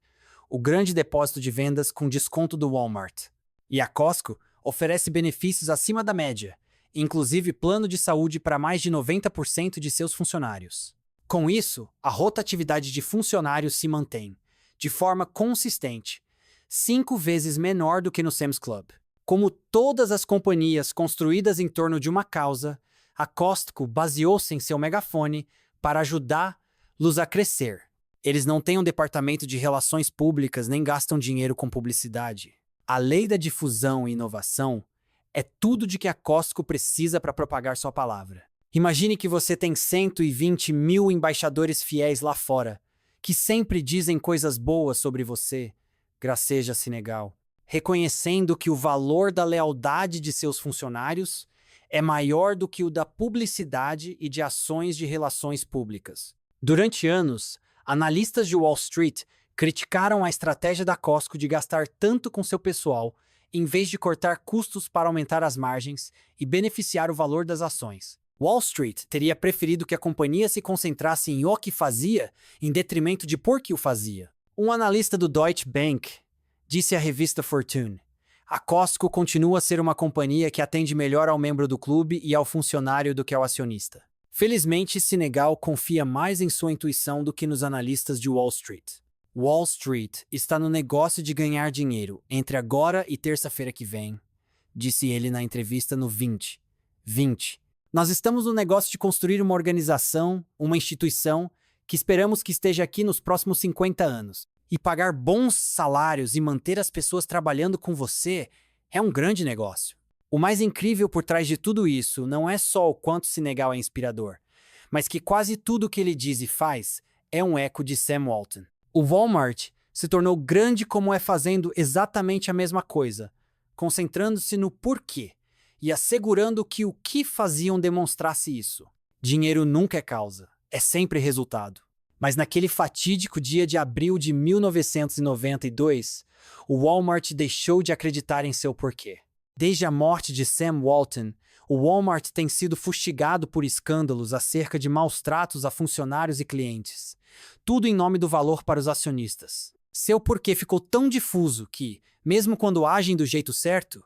A: o grande depósito de vendas com desconto do Walmart. E a Costco oferece benefícios acima da média, inclusive plano de saúde para mais de 90% de seus funcionários. Com isso, a rotatividade de funcionários se mantém, de forma consistente, 5 vezes menor do que no Sam's Club. Como todas as companhias construídas em torno de uma causa, a Costco baseou-se em seu megafone para ajudá-los a crescer. Eles não têm um departamento de relações públicas nem gastam dinheiro com publicidade. A lei da difusão e inovação é tudo de que a Costco precisa para propagar sua palavra. Imagine que você tem 120 mil embaixadores fiéis lá fora, que sempre dizem coisas boas sobre você, graceja Sinegal, reconhecendo que o valor da lealdade de seus funcionários é maior do que o da publicidade e de ações de relações públicas. Durante anos, analistas de Wall Street criticaram a estratégia da Costco de gastar tanto com seu pessoal, em vez de cortar custos para aumentar as margens e beneficiar o valor das ações. Wall Street teria preferido que a companhia se concentrasse em o que fazia, em detrimento de por que o fazia. Um analista do Deutsche Bank disse à revista Fortune: a Costco continua a ser uma companhia que atende melhor ao membro do clube e ao funcionário do que ao acionista. Felizmente, Sinegal confia mais em sua intuição do que nos analistas de Wall Street. Wall Street está no negócio de ganhar dinheiro entre agora e terça-feira que vem, disse ele na entrevista no 2020. Nós estamos no negócio de construir uma organização, uma instituição, que esperamos que esteja aqui nos próximos 50 anos. E pagar bons salários e manter as pessoas trabalhando com você é um grande negócio. O mais incrível por trás de tudo isso não é só o quanto Sinegal é inspirador, mas que quase tudo que ele diz e faz é um eco de Sam Walton. O Walmart se tornou grande como é fazendo exatamente a mesma coisa, concentrando-se no porquê e assegurando que o que faziam demonstrasse isso. Dinheiro nunca é causa, é sempre resultado. Mas naquele fatídico dia de abril de 1992, o Walmart deixou de acreditar em seu porquê. Desde a morte de Sam Walton, o Walmart tem sido fustigado por escândalos acerca de maus tratos a funcionários e clientes. Tudo em nome do valor para os acionistas. Seu porquê ficou tão difuso que, mesmo quando agem do jeito certo,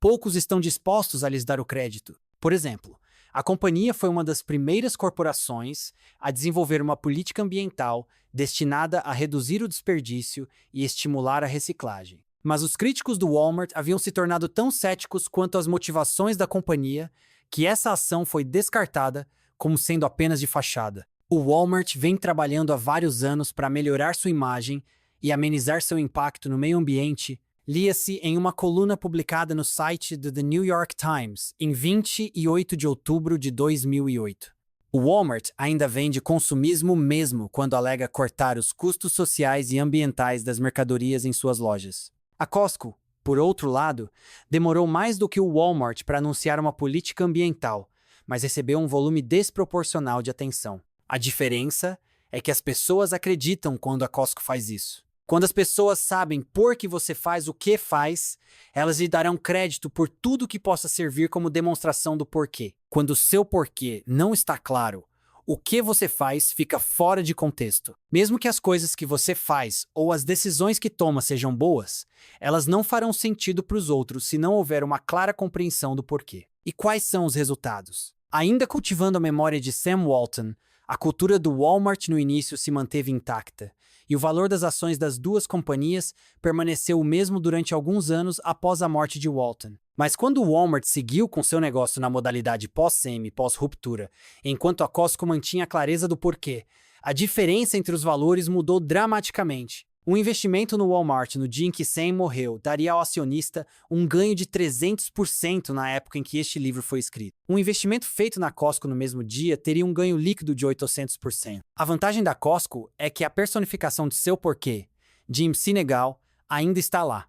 A: poucos estão dispostos a lhes dar o crédito. Por exemplo, a companhia foi uma das primeiras corporações a desenvolver uma política ambiental destinada a reduzir o desperdício e estimular a reciclagem. Mas os críticos do Walmart haviam se tornado tão céticos quanto as motivações da companhia que essa ação foi descartada como sendo apenas de fachada. O Walmart vem trabalhando há vários anos para melhorar sua imagem e amenizar seu impacto no meio ambiente, lia-se em uma coluna publicada no site do The New York Times em 28 de outubro de 2008. O Walmart ainda vende consumismo mesmo quando alega cortar os custos sociais e ambientais das mercadorias em suas lojas. A Costco, por outro lado, demorou mais do que o Walmart para anunciar uma política ambiental, mas recebeu um volume desproporcional de atenção. A diferença é que as pessoas acreditam quando a Costco faz isso. Quando as pessoas sabem por que você faz o que faz, elas lhe darão crédito por tudo que possa servir como demonstração do porquê. Quando o seu porquê não está claro, o que você faz fica fora de contexto. Mesmo que as coisas que você faz ou as decisões que toma sejam boas, elas não farão sentido para os outros se não houver uma clara compreensão do porquê. E quais são os resultados? Ainda cultivando a memória de Sam Walton, A cultura do Walmart no início se manteve intacta, e o valor das ações das duas companhias permaneceu o mesmo durante alguns anos após a morte de Walton. Mas quando o Walmart seguiu com seu negócio na modalidade pós-SEMI, pós-ruptura, enquanto a Costco mantinha a clareza do porquê, a diferença entre os valores mudou dramaticamente. Um investimento no Walmart no dia em que Sam morreu daria ao acionista um ganho de 300% na época em que este livro foi escrito. Um investimento feito na Costco no mesmo dia teria um ganho líquido de 800%. A vantagem da Costco é que a personificação de seu porquê, Jim Sinegal, ainda está lá.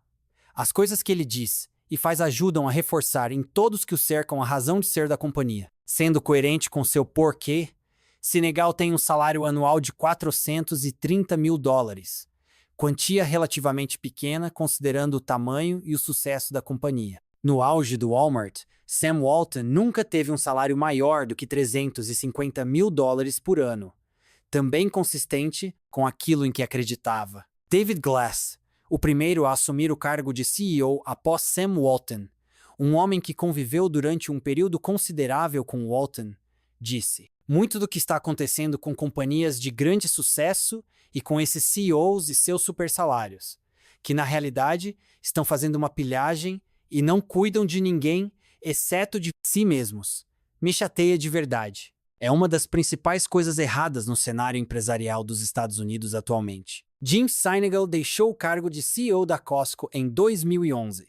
A: As coisas que ele diz e faz ajudam a reforçar em todos que o cercam a razão de ser da companhia. Sendo coerente com seu porquê, Sinegal tem um salário anual de $430 mil. Quantia relativamente pequena considerando o tamanho e o sucesso da companhia. No auge do Walmart, Sam Walton nunca teve um salário maior do que $350 mil por ano, também consistente com aquilo em que acreditava. David Glass, o primeiro a assumir o cargo de CEO após Sam Walton, um homem que conviveu durante um período considerável com Walton, disse: "Muito do que está acontecendo com companhias de grande sucesso e com esses CEOs e seus super salários, que na realidade estão fazendo uma pilhagem e não cuidam de ninguém exceto de si mesmos. Me chateia de verdade. É uma das principais coisas erradas no cenário empresarial dos Estados Unidos atualmente." Jim Sinegal deixou o cargo de CEO da Costco em 2011.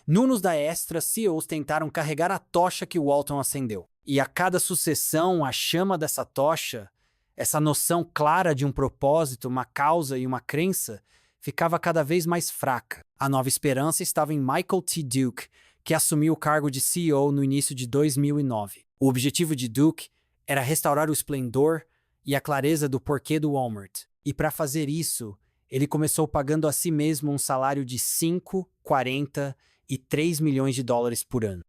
A: Nunos da Extra, CEOs tentaram carregar a tocha que Walton acendeu. E a cada sucessão, a chama dessa tocha, essa noção clara de um propósito, uma causa e uma crença, ficava cada vez mais fraca. A nova esperança estava em Michael T. Duke, que assumiu o cargo de CEO no início de 2009. O objetivo de Duke era restaurar o esplendor e a clareza do porquê do Walmart. E para fazer isso, ele começou pagando a si mesmo um salário de 5, 40 e $3 milhões por ano.